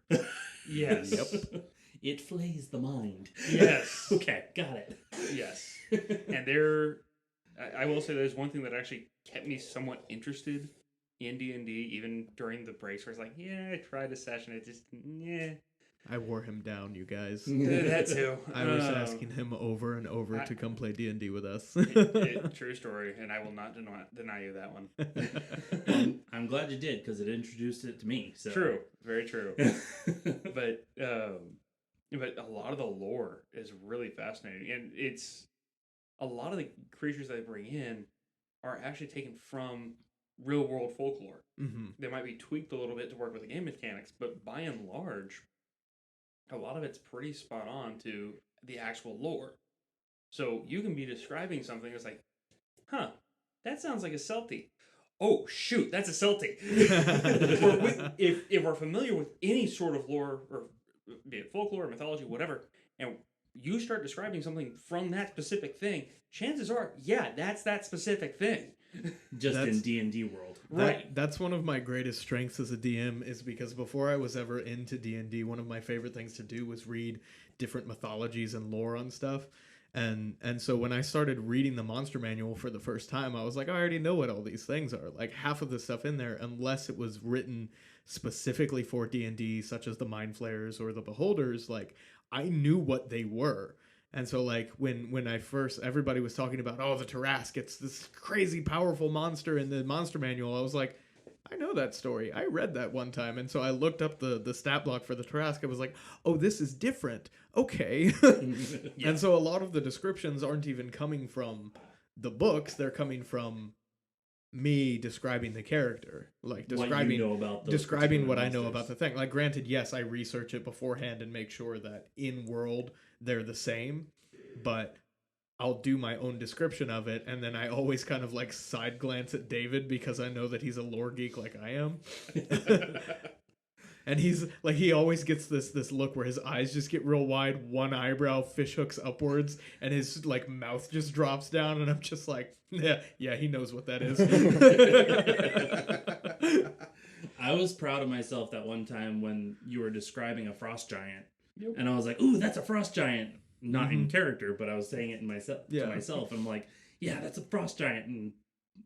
S3: Yes.
S2: Yep.
S1: It flays the mind.
S3: Yes.
S1: Okay, got it.
S3: Yes. And I will say there's one thing that actually kept me somewhat interested in D&D, even during the breaks, where it's like, yeah, I tried a session, it just, yeah.
S2: I wore him down, you guys.
S3: That too.
S2: I was asking him over and over to come play D&D with us.
S3: True story, and I will not deny you that one.
S1: I'm glad you did, because it introduced it to me. So.
S3: True. Very true. But a lot of the lore is really fascinating, and it's a lot of the creatures they bring in are actually taken from real world folklore.
S2: Mm-hmm.
S3: They might be tweaked a little bit to work with the game mechanics, but by and large, a lot of it's pretty spot on to the actual lore. So you can be describing something that's like, huh, that sounds like a Celti. Oh, shoot, that's a Celti. If we're familiar with any sort of lore, or be it folklore, mythology, whatever, and you start describing something from that specific thing, chances are, yeah, that's that specific thing.
S1: Just in D&D world.
S3: Right.
S2: That's one of my greatest strengths as a DM, is because before I was ever into D&D, one of my favorite things to do was read different mythologies and lore on stuff. And so when I started reading the monster manual for the first time, I was like, I already know what all these things are. Like half of the stuff in there, unless it was written specifically for D&D, such as the Mind Flayers or the Beholders, like I knew what they were. And so like when I first, everybody was talking about, oh, the Tarrasque, it's this crazy powerful monster in the monster manual, I was like, I know that story. I read that one time. And so I looked up the stat block for the Tarrasque. I was like, oh, this is different. Okay. Yeah. And so a lot of the descriptions aren't even coming from the books. They're coming from me describing the character. Like describing, describing what monsters. I know about the thing. Like granted, yes, I research it beforehand and make sure that in world they're the same. But I'll do my own description of it, and then I always kind of like side glance at David because I know that he's a lore geek like I am. And he's like, he always gets this look where his eyes just get real wide, one eyebrow fish hooks upwards, and his like mouth just drops down, and I'm just like, yeah, he knows what that is.
S1: I was proud of myself that one time when you were describing a frost giant, and I was like, ooh, that's a frost giant. Not in character, but I was saying it to myself. I'm like, yeah, that's a frost giant. And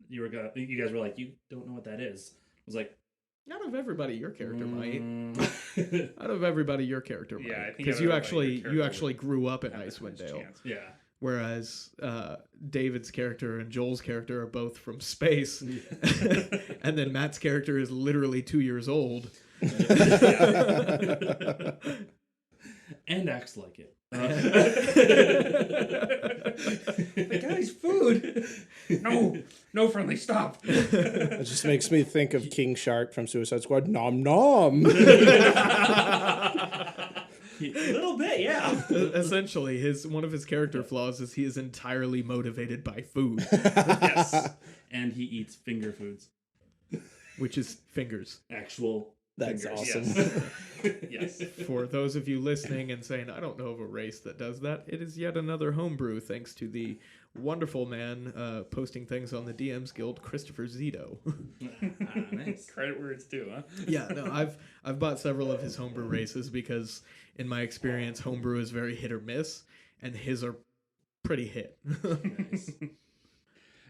S1: you guys were like, you don't know what that is. I was like,
S2: out of everybody, your character might. Out of everybody, your character might.
S3: Yeah,
S2: because you actually grew up in Icewind Dale.
S1: Yeah.
S2: Whereas David's character and Joel's character are both from space, and then Matt's character is literally 2 years old.
S1: And acts like it.
S3: The guy's food. No, friendly, stop.
S6: It just makes me think of King Shark from Suicide Squad. Nom nom.
S1: A little bit, yeah.
S2: Essentially, one of his character flaws is he is entirely motivated by food.
S1: Yes, and he eats finger foods,
S2: which is fingers.
S1: Actual.
S6: That's
S1: fingers.
S6: awesome.
S1: Yes.
S2: For those of you listening and saying, I don't know of a race that does that, it is yet another homebrew, thanks to the wonderful man posting things on the DMs Guild, Christopher Zito.
S3: Nice. Credit where it's due, huh?
S2: Yeah, no, I've bought several of his homebrew races because, in my experience, homebrew is very hit or miss, and his are pretty hit.
S3: Nice.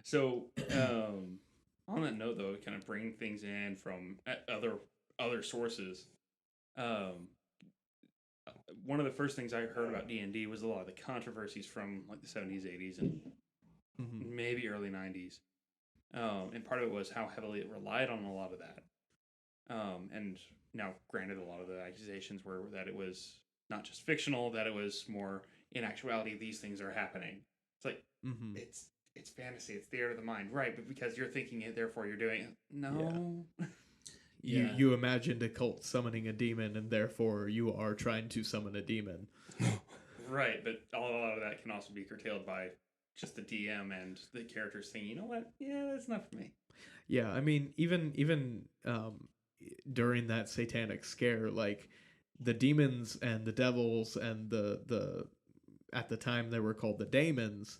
S3: So, on that note, though, kind of bringing things in from other sources. One of the first things I heard about D&D was a lot of the controversies from like the 70s, 80s, and maybe early 90s. And part of it was how heavily it relied on a lot of that. And now, granted, a lot of the accusations were that it was not just fictional, that it was more, in actuality, these things are happening. It's like, it's fantasy, it's theater of the mind. Right, but because you're thinking it, therefore you're doing it. No.
S2: Yeah. You imagined a cult summoning a demon, and therefore you are trying to summon a demon.
S3: Right, but a lot of that can also be curtailed by just the DM and the characters saying, you know what? Yeah, that's not for me.
S2: Yeah, I mean, even during that satanic scare, like the demons and the devils and the at the time they were called the daemons,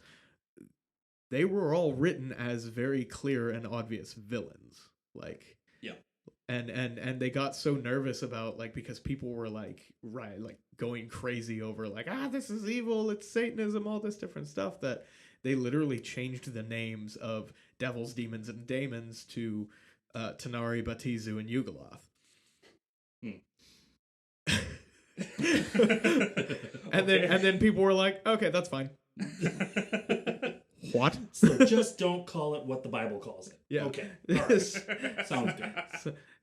S2: they were all written as very clear and obvious villains. Like,
S3: yeah.
S2: And they got so nervous about, like, because people were like going crazy over like, this is evil, it's Satanism, all this different stuff, that they literally changed the names of devils, demons, and daemons to Tanari, Batizu, and Yugoloth. and then people were like, okay, that's fine. What?
S1: So just don't call it what the Bible calls it.
S2: Yeah.
S1: Okay. All right. Sounds good.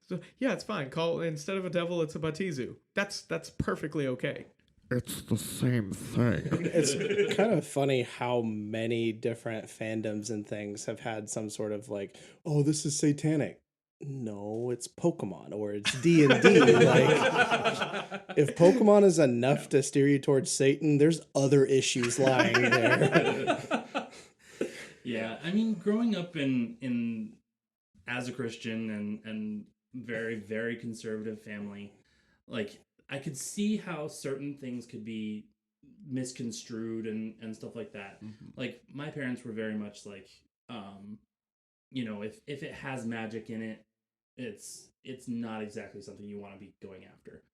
S2: So yeah, it's fine. Call, instead of a devil, it's a Batizu. That's perfectly okay. It's the same thing.
S6: It's kind of funny how many different fandoms and things have had some sort of like, oh, this is satanic. No, it's Pokemon, or it's D&D. Like, if Pokemon is enough to steer you towards Satan, there's other issues lying there.
S1: Yeah, I mean, growing up in as a Christian and very, very conservative family, like, I could see how certain things could be misconstrued and stuff like that. Like, my parents were very much like, you know, if it has magic in it, it's not exactly something you want to be going after.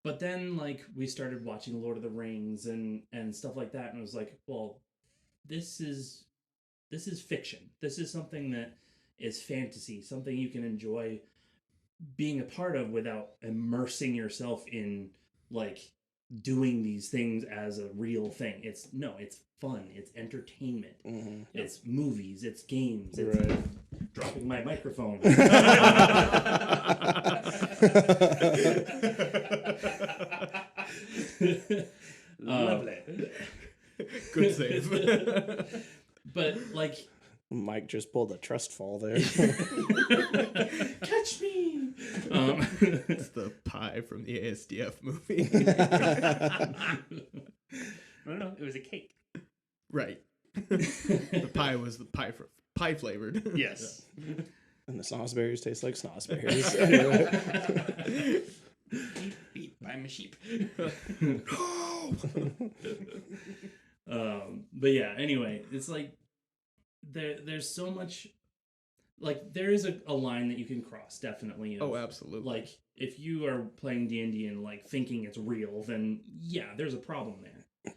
S1: But then, like, we started watching Lord of the Rings and stuff like that, and it was like, well, this is fiction. This is something that is fantasy, something you can enjoy being a part of without immersing yourself in like doing these things as a real thing. It's fun, it's entertainment, it's movies, it's games, it's dropping my microphone.
S3: Lovely.
S2: Good save.
S1: But like,
S6: Mike just pulled a trust fall there.
S1: catch me.
S2: It's the pie from the ASDF movie.
S3: No, it was a cake.
S2: Right. The pie was the pie flavored.
S3: Yes.
S6: And the snozzberries taste like snozzberries.
S3: Beat by my sheep.
S1: But yeah, anyway, it's like there's so much, like there is a line that you can cross, definitely.
S2: Oh, absolutely.
S1: Like if you are playing D&D and like thinking it's real, then yeah, there's a problem there. Yeah.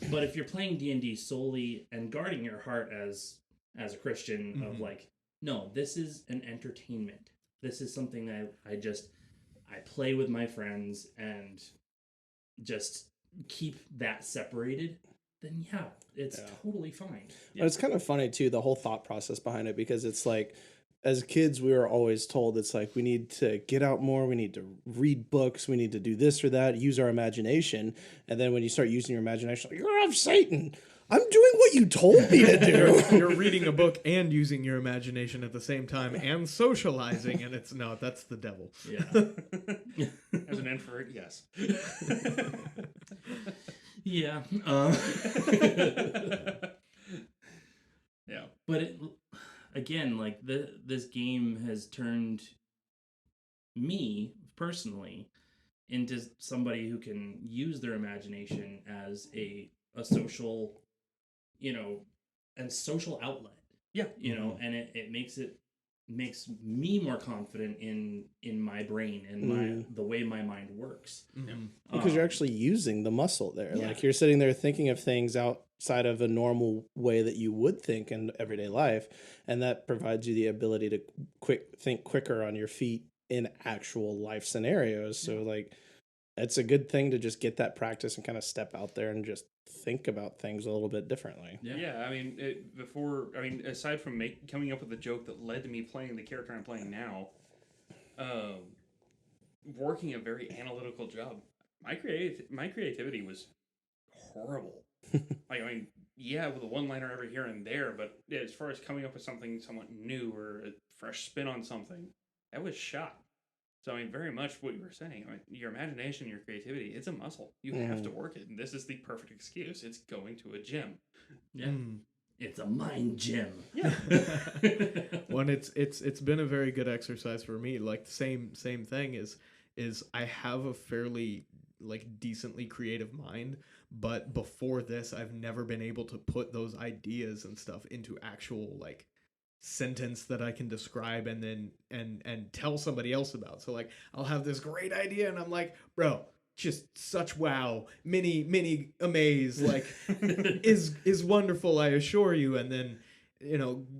S1: But if you're playing D&D solely and guarding your heart as a Christian of like, no, this is an entertainment. This is something that I play with my friends and just keep that separated, then yeah, it's totally fine.
S6: But it's kind of funny too, the whole thought process behind it, because it's like, as kids, we were always told it's like, we need to get out more, we need to read books, we need to do this or that, use our imagination. And then when you start using your imagination, like, you're of Satan. I'm doing what you told me to do.
S2: You're reading a book and using your imagination at the same time and socializing, and that's the devil.
S1: Yeah.
S3: As an introvert, yes.
S1: Yeah.
S3: Yeah.
S1: But again, like this game has turned me personally into somebody who can use their imagination as a social, and social outlet.
S3: Yeah.
S1: And it makes me more confident in my brain and the way my mind works.
S6: Because you're actually using the muscle there.
S1: Yeah.
S6: Like you're sitting there thinking of things outside of a normal way that you would think in everyday life. And that provides you the ability to think quicker on your feet in actual life scenarios. So like, it's a good thing to just get that practice and kind of step out there and just think about things a little bit differently.
S3: Yeah, I mean, aside from coming up with a joke that led to me playing the character I'm playing now, working a very analytical job, my creativity was horrible. With a one-liner every here and there, but as far as coming up with something somewhat new or a fresh spin on something, that was shot. So, very much what you were saying, your imagination, your creativity, it's a muscle. You have to work it. And this is the perfect excuse. It's going to a gym.
S1: Yeah. It's a mind gym.
S3: Yeah.
S2: Well, it's been a very good exercise for me. Like the same thing is I have a fairly decently creative mind, but before this I've never been able to put those ideas and stuff into actual sentence that I can describe and then and tell somebody else about. So I'll have this great idea and I'm like, bro, just such wow, mini amaze, is wonderful, I assure you. And then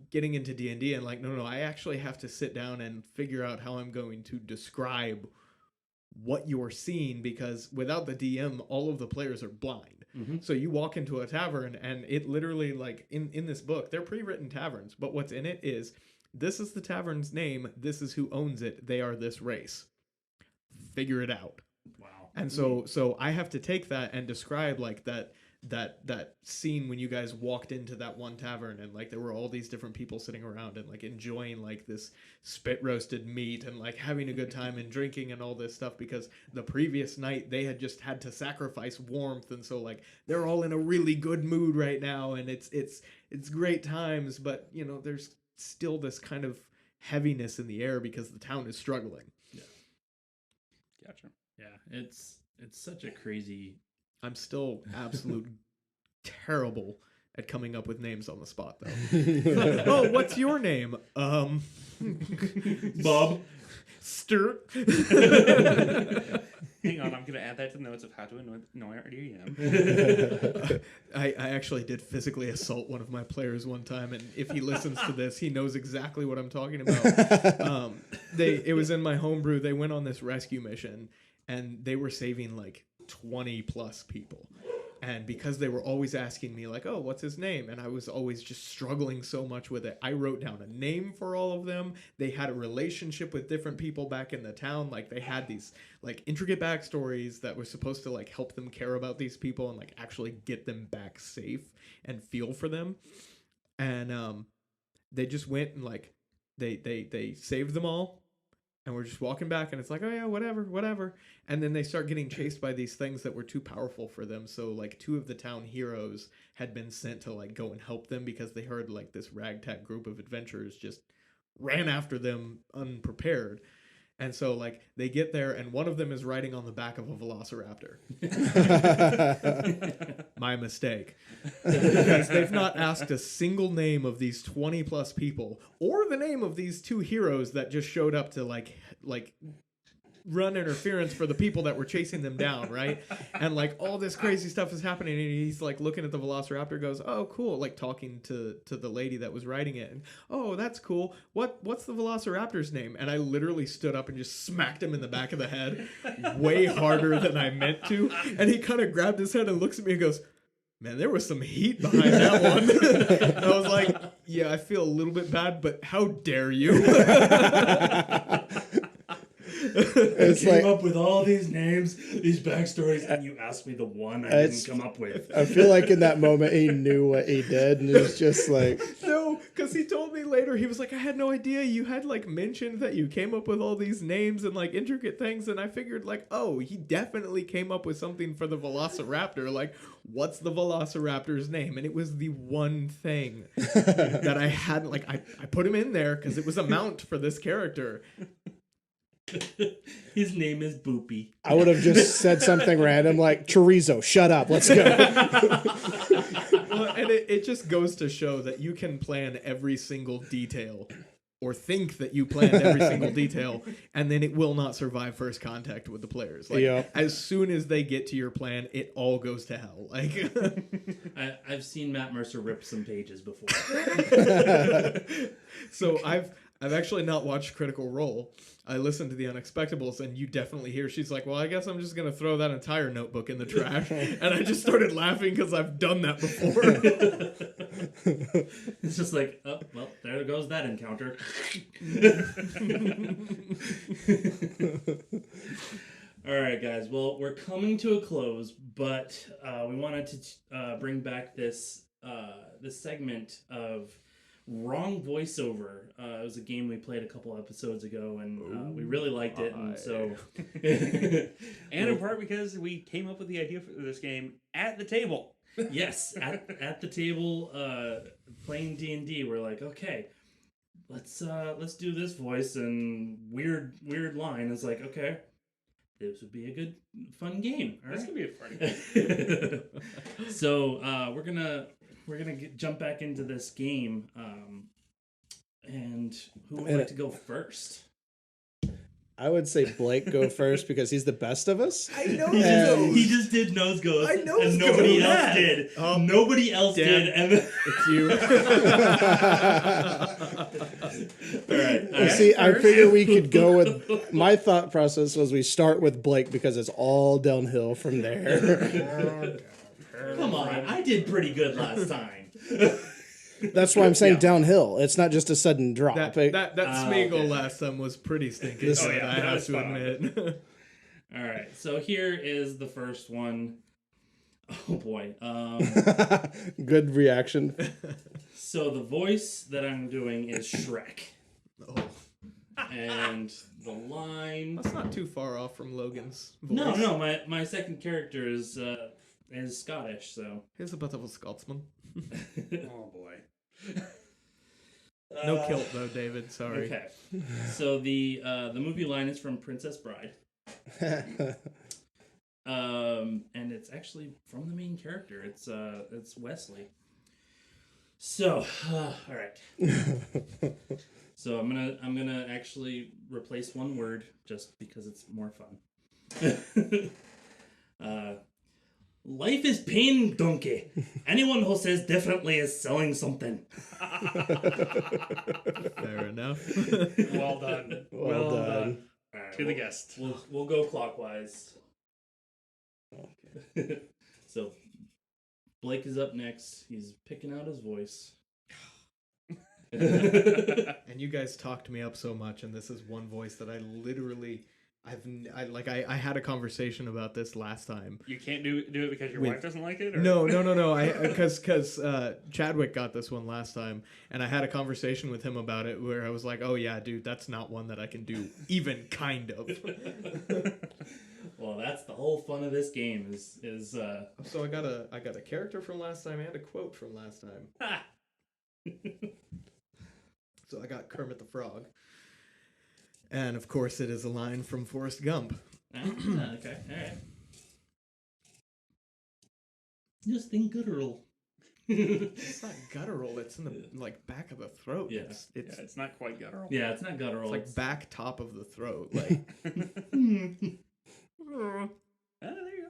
S2: getting into D&D and no, I actually have to sit down and figure out how I'm going to describe what you're seeing, because without the DM, all of the players are blind. So you walk into a tavern and it literally, in this book, they're pre-written taverns, but what's in it is, this is the tavern's name, this is who owns it, they are this race. Figure it out.
S1: Wow.
S2: And so I have to take that and describe that scene when you guys walked into that one tavern and there were all these different people sitting around and enjoying this spit roasted meat and having a good time and drinking and all this stuff, because the previous night they had just had to sacrifice warmth, and so they're all in a really good mood right now and it's great times, but there's still this kind of heaviness in the air because the town is struggling.
S1: Yeah.
S3: Gotcha.
S1: Yeah, it's such a crazy.
S2: I'm still absolute terrible at coming up with names on the spot, though. Oh, what's your name?
S1: Bob.
S2: Sturt.
S3: Hang on, I'm going to add that to the notes of how to annoy our DM.
S2: I actually did physically assault one of my players one time, and if he listens to this, he knows exactly what I'm talking about. It was in my homebrew. They went on this rescue mission, and they were saving like 20 plus people. And because they were always asking me like, oh, what's his name? And I was always just struggling so much with it. I wrote down a name for all of them. They had a relationship with different people back in the town. Like they had these like intricate backstories that were supposed to like help them care about these people and like actually get them back safe and feel for them. And they just went and like they saved them all. And we're just walking back, and it's like, oh yeah, whatever. And then they start getting chased by these things that were too powerful for them. So like 2 of the town heroes had been sent to like go and help them because they heard like this ragtag group of adventurers just ran after them unprepared. And so like they get there, and one of them is riding on the back of a velociraptor. My mistake. Because they've not asked a single name of these 20 plus people or the name of these 2 heroes that just showed up to like run interference for the people that were chasing them down, right? And like all this crazy stuff is happening, and he's like looking at the velociraptor, goes, oh cool, like talking to the lady that was riding it, and oh that's cool, what's the velociraptor's name? And I literally stood up and just smacked him in the back of the head way harder than I meant to, and he kind of grabbed his head and looks at me and goes, man, there was some heat behind that one. And I was like, yeah, I feel a little bit bad, but how dare you?
S1: It's came up with all these names, these backstories, and you asked me the one I didn't come up with.
S6: I feel like in that moment he knew what he did, and it was just like...
S2: No, because he told me later, he was like, I had no idea you had like mentioned that you came up with all these names and like intricate things, and I figured like, oh, he definitely came up with something for the velociraptor. Like, what's the velociraptor's name? And it was the one thing that I hadn't, like, I put him in there because it was a mount for this character.
S1: His name is Boopy.
S6: I would have just said something random like, Chorizo, shut up, let's go.
S2: Well, and it just goes to show that you can plan every single detail, or think that you planned every single detail, and then it will not survive first contact with the players. Like, as soon as they get to your plan, it all goes to hell. Like,
S1: I've seen Matt Mercer rip some pages before.
S2: So I've actually not watched Critical Role. I listened to the Unexpectables, and you definitely hear she's like, well, I guess I'm just going to throw that entire notebook in the trash. And I just started laughing because I've done that before.
S1: It's just like, oh, well, there goes that encounter. All right, guys. Well, we're coming to a close, but we wanted to bring back this segment of Wrong Voiceover. It was a game we played a couple episodes ago, and we really liked it. And so,
S3: and in part because we came up with the idea for this game at the table.
S1: Yes, at the table, playing D&D. We're like, okay, let's do this voice and weird line. It's like, okay, this would be a good, fun game. All right?
S3: This could be a fun game.
S1: So we're gonna jump back into this game, and who would like to go first?
S6: I would say Blake go first because he's the best of us.
S2: I know
S1: He just did nose ghost,
S2: I know
S1: and nobody else did. Nobody else did, and then...
S2: It's you.
S1: All right.
S6: You see, I figured we could go with... My thought process was we start with Blake because it's all downhill from there.
S1: Come on, I did pretty good last time.
S6: That's why I'm saying downhill. It's not just a sudden drop.
S2: That Smeagol last time was pretty stinky.
S1: Oh, yeah,
S2: I have to admit.
S1: All right, so here is the first one. Oh boy.
S6: Good reaction.
S1: So the voice that I'm doing is Shrek.
S2: Oh.
S1: And the line...
S2: That's not too far off from Logan's voice.
S1: No, my second character is Scottish, so...
S2: Here's a bit of a Scotsman.
S3: Oh boy.
S2: No kilt though, David. Sorry.
S1: Okay. So the movie line is from Princess Bride. And it's actually from the main character. It's Wesley. So, all right. So I'm gonna actually replace one word just because it's more fun. Life is pain, donkey. Anyone who says differently is selling something.
S2: Fair enough.
S3: Well done.
S6: Well done.
S1: All right,
S3: To the guest.
S1: We'll go clockwise. Okay. So Blake is up next. He's picking out his voice.
S2: And you guys talked me up so much, and this is one voice that I literally, I had a conversation about this last time.
S3: You can't do it because your wife doesn't like it? Or?
S2: No. Because Chadwick got this one last time, and I had a conversation with him about it where I was like, "Oh yeah, dude, that's not one that I can do, even kind of."
S1: Well, that's the whole fun of this game is.
S2: So I got a character from last time and a quote from last time. So I got Kermit the Frog. And of course it is a line from Forrest Gump.
S1: Okay, alright. Just think guttural.
S2: It's not guttural, it's in the back of the throat.
S1: Yeah.
S2: It's
S3: not quite guttural.
S1: Yeah, it's not guttural.
S2: It's back top of the throat. Like
S3: There you go.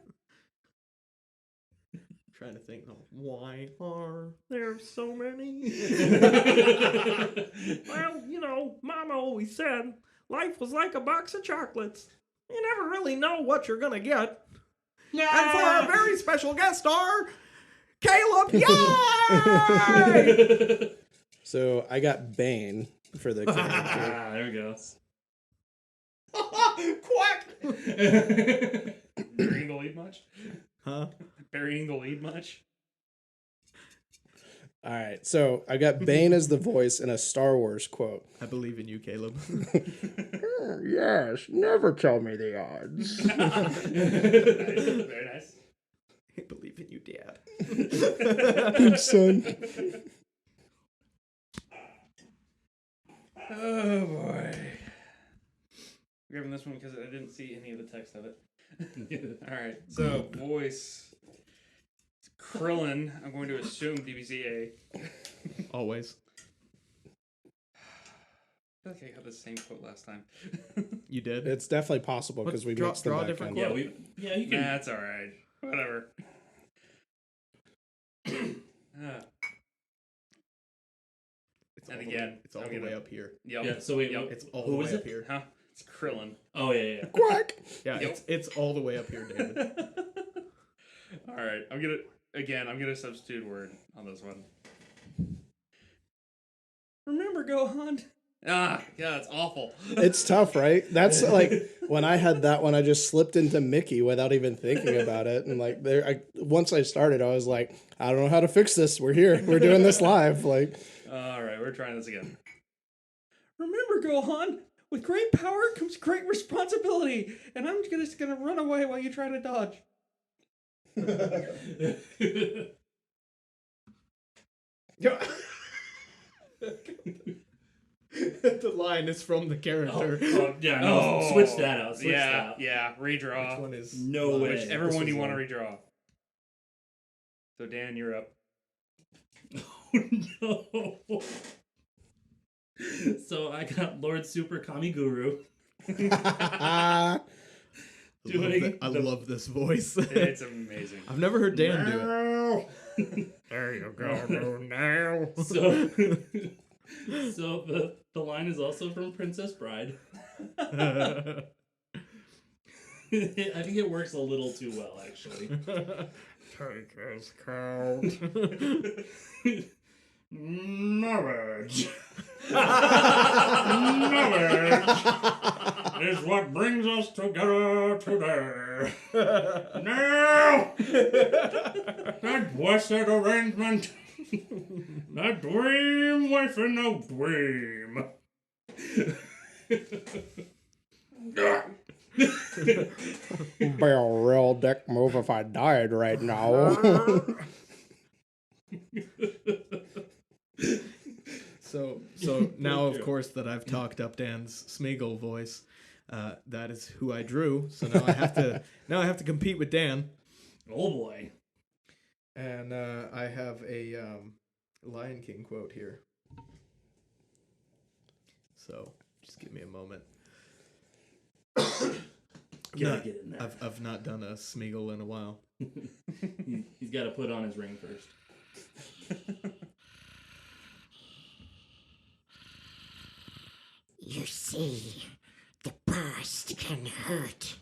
S2: trying to think, why are there so many? Well, Mama always said life was like a box of chocolates. You never really know what you're gonna get. Yeah. And for our very special guest star, Caleb, yay!
S6: So I got Bane for the character.
S1: There we go.
S2: Quack!
S3: Burying the lead much?
S2: Huh?
S3: Burying the lead much?
S6: All right, so I got Bane as the voice in a Star Wars quote.
S2: I believe in you, Caleb.
S6: Yes, never tell me the odds.
S3: Nice. Very nice.
S2: I believe in you, Dad.
S6: Good son.
S3: Oh boy. I'm grabbing this one because I didn't see any of the text of it. Alright, so voice. It's Krillin. I'm going to assume DBZA.
S2: Always.
S3: I feel like I got the same quote last time.
S2: You did?
S6: It's definitely possible because we mixed them
S2: draw a
S6: back
S2: different
S6: in.
S2: quote.
S1: Yeah, you can.
S3: Nah, it's alright. Whatever. And again,
S2: It's all the way up here.
S3: Yep.
S1: Yeah, so wait,
S2: It's all
S1: who
S2: the
S1: was
S2: way
S1: it?
S2: up here.
S3: Huh? It's Krillin.
S1: Oh, yeah.
S6: Quack!
S2: Yeah,
S3: Yep.
S2: it's all the way up here, David.
S3: Alright, I'm gonna substitute word on this one. Remember, Gohan? Ah, yeah, it's awful.
S6: It's tough, right? That's like when I had that one, I just slipped into Mickey without even thinking about it. And once I started, I was like, I don't know how to fix this. We're here. We're doing this live. Like,
S3: All right, we're trying this again. Remember, Gohan, with great power comes great responsibility, and I'm just gonna run away while you try to dodge.
S2: The line is from the character.
S1: Yeah, no, switch that out. Switch that out.
S3: Yeah, redraw.
S2: Which one is
S1: No way.
S3: Whichever
S6: This
S3: one
S6: is
S3: you want to
S6: one.
S3: redraw. So Dan, you're up.
S1: Oh, no. So I got Lord Super Kami Guru.
S2: I love this voice.
S3: It's amazing.
S2: I've never heard Dan do it.
S1: There you go. Now. So the line is also from Princess Bride. I think it works a little too well, actually.
S2: Take his coat.
S1: Knowledge. Knowledge is what brings us together today. Now, that blessed arrangement, that dream within a dream.
S6: be a real dick move if I died right now.
S2: So now, of course, that I've talked up Dan's Smeagol voice, that is who I drew. So now I have to compete with Dan.
S1: Oh boy.
S2: And I have a Lion King quote here. So just give me a moment.
S1: gotta get in there.
S2: I've not done a Smeagol in a while.
S1: He's got to put on his ring first.
S7: You see, the past can hurt.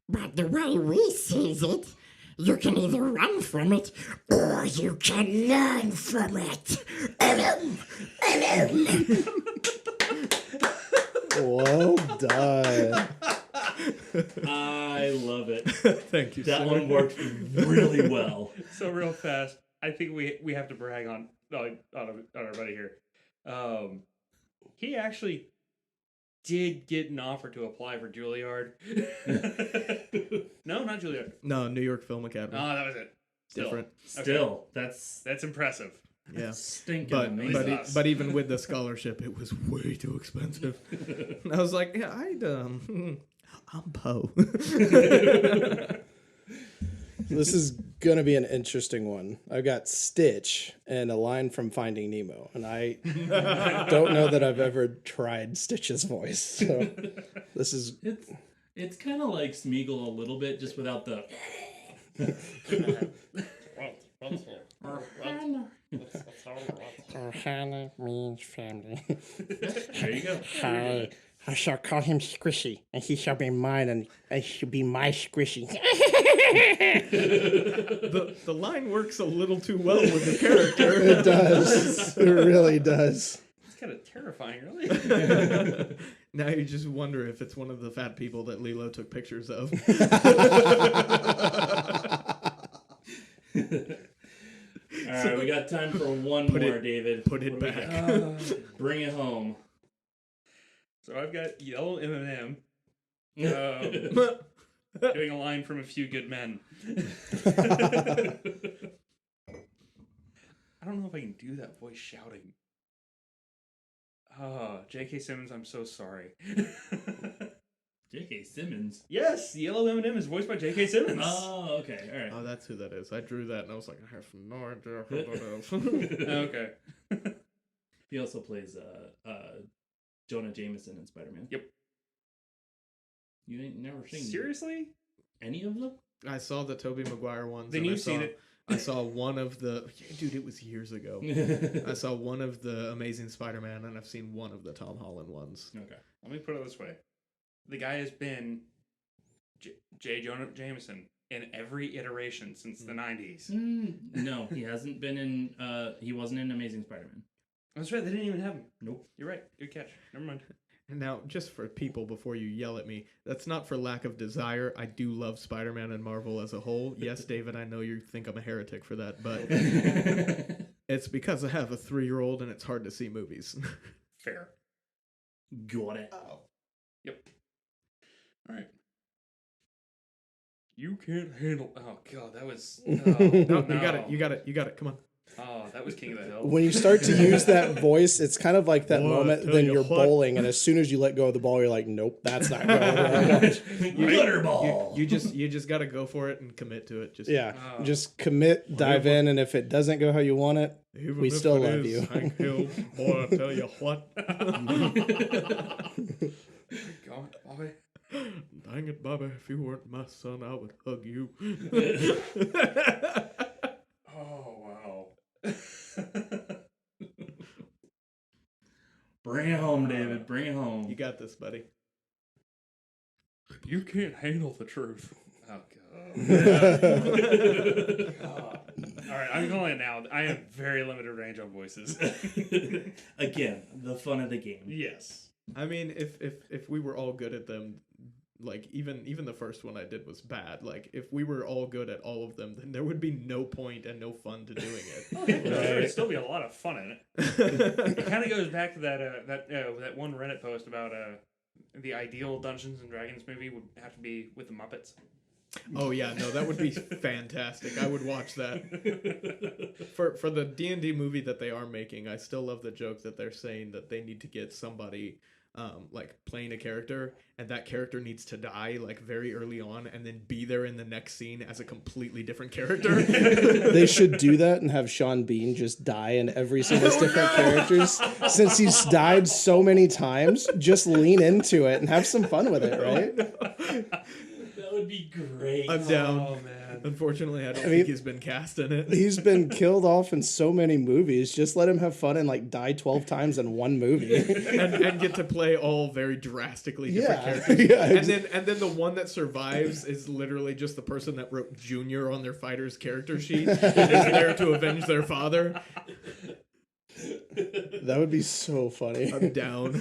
S7: But the way we sees it, you can either run from it, or you can learn from it.
S6: Well done.
S1: I love it.
S2: Thank you,
S1: That
S2: sir.
S1: one worked really well.
S3: So real fast, I think we have to brag on our buddy here. He actually did get an offer to apply for Juilliard. No, not Juilliard.
S2: No, New York Film Academy.
S3: Oh, that was it. Still.
S2: Different.
S1: Still, that's
S3: impressive.
S2: Yeah.
S1: stinking
S2: But
S1: amazing.
S2: but even with the scholarship, it was way too expensive. And I was like, yeah, I'm Poe.
S6: This is gonna be an interesting one. I've got Stitch and a line from Finding Nemo, and I don't know that I've ever tried Stitch's voice. So this is
S1: It's kind of like Smeagol a little bit, just without the.
S7: Ohana means family.
S1: There you go.
S7: I shall call him Squishy, and he shall be mine, and I shall be my Squishy.
S2: The line works a little too well with the character.
S6: it does. It really does.
S3: It's kind of terrifying, really.
S2: Now you just wonder if it's one of the fat people that Lilo took pictures of.
S1: All right, we got time for one more, David.
S2: Put it
S1: What do we
S2: back.
S1: got? Bring it home.
S3: So I've got yellow M&M doing a line from A Few Good Men. I don't know if I can do that voice shouting. J.K. Simmons, I'm so sorry.
S1: J.K. Simmons.
S3: Yes, the yellow M&M is voiced by J.K. Simmons.
S1: Oh, okay. All right.
S2: Oh, that's who that is. I drew that and I was like, I have no idea who that is.
S3: Okay.
S1: He also plays Jonah Jameson in Spider-Man.
S3: Yep.
S1: You ain't never seen
S3: Seriously?
S1: any of them?
S2: I saw the Tobey Maguire ones.
S3: Then
S2: and
S3: you've seen it.
S2: I saw one of the... Dude, it was years ago. I saw one of the Amazing Spider-Man, and I've seen one of the Tom Holland ones.
S1: Okay.
S3: Let me put it this way. The guy has been J. Jonah Jameson in every iteration since the 90s.
S1: No, he hasn't been in. He wasn't in Amazing Spider-Man.
S3: That's right, they didn't even have him.
S1: Nope.
S3: You're right. Good catch. Never mind.
S2: And now, just for people, before you yell at me, that's not for lack of desire. I do love Spider-Man and Marvel as a whole. Yes, David, I know you think I'm a heretic for that, but it's because I have a 3-year-old and it's hard to see movies.
S3: Fair.
S1: Got it.
S3: Yep. All right. You can't handle. Oh God, that was. Oh,
S2: No, you got it. Come on.
S3: Oh, that was King of the Hill.
S6: When you start to use that voice, it's kind of like that
S2: Boy,
S6: moment
S2: tell
S6: when
S2: you
S6: you're
S2: what.
S6: bowling, and as soon as you let go of the ball, you're like, nope, that's not going on.
S1: Butterball.
S2: You just got to go for it and commit to it. Just
S6: Yeah,
S3: Oh.
S6: just commit, dive in, and if it doesn't go how you want it,
S2: Even
S6: we
S2: if
S6: still
S2: it
S6: love
S2: is
S6: you.
S2: Hank Hill, boy, I tell you what.
S3: God, Bobby.
S2: Dang it, Bobby! If you weren't my son, I would hug you.
S3: Oh wow.
S1: Bring it home, David. Bring it home.
S2: You got this, buddy.
S3: You can't handle the truth. Oh God. God. All right, I'm calling it now. I have very limited range on voices.
S1: Again, the fun of the game.
S3: Yes.
S2: I mean, if we were all good at them, like even the first one I did was bad. Like if we were all good at all of them, then there would be no point and no fun to doing it.
S3: Oh, heck no, there would still be a lot of fun in it. It kind of goes back to that one Reddit post about the ideal Dungeons and Dragons movie would have to be with the Muppets.
S2: Oh yeah, no, that would be fantastic. I would watch that. For the D&D movie that they are making, I still love the joke that they're saying that they need to get somebody like playing a character, and that character needs to die like very early on and then be there in the next scene as a completely different character.
S6: They should do that and have Sean Bean just die in every single different characters. Since he's died so many times, just lean into it and have some fun with it, right?
S1: would be great.
S2: I'm down.
S3: Oh man.
S2: Unfortunately, I don't
S6: mean,
S2: think he's been cast in it.
S6: He's been killed off in so many movies. Just let him have fun and like die 12 times in one movie.
S2: and get to play all very drastically different
S6: Yeah.
S2: characters.
S6: Yeah,
S2: And then the one that survives is literally just the person that wrote Junior on their fighter's character sheet and is there to avenge their father.
S6: That would be so funny.
S2: I'm down.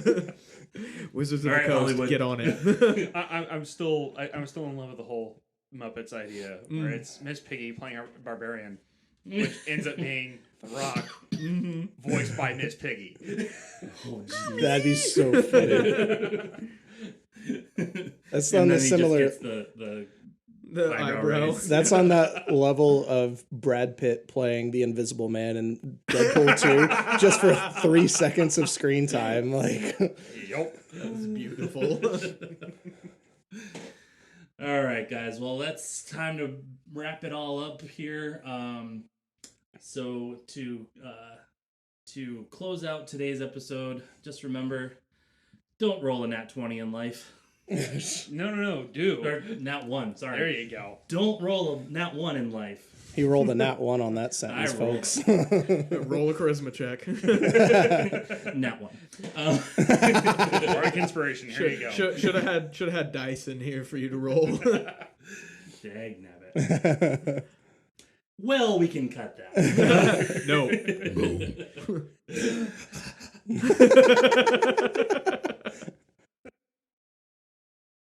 S2: Wizards of
S1: All
S2: the
S1: right,
S2: Coast,
S1: Hollywood.
S2: get on it.
S3: I'm still in love with the whole Muppets idea where it's Miss Piggy playing a barbarian, which ends up being The Rock, voiced by Miss Piggy.
S6: That'd be so funny. That's
S1: And
S6: on
S1: then
S6: the
S1: he
S6: similar.
S1: just gets the
S2: The
S1: eyebrow
S2: eyebrow.
S1: raise.
S6: That's on that level of Brad Pitt playing the Invisible Man in Deadpool 2, just for 3 seconds of screen time. Like,
S3: Yup.
S2: That's beautiful.
S1: All right, guys. Well, that's time to wrap it all up here. So to close out today's episode, just remember, don't roll a nat 20 in life.
S3: No, do.
S1: Or nat 1, sorry.
S3: There you go.
S1: Don't roll a nat 1 in life.
S6: he rolled a nat 1 on that sentence,
S1: I rolled.
S6: folks.
S2: Roll a charisma check.
S1: Nat 1.
S3: Bardic inspiration. Here you go.
S2: Should have had dice in here for you to roll.
S1: Dag nabbit. Well, we can cut that.
S2: No.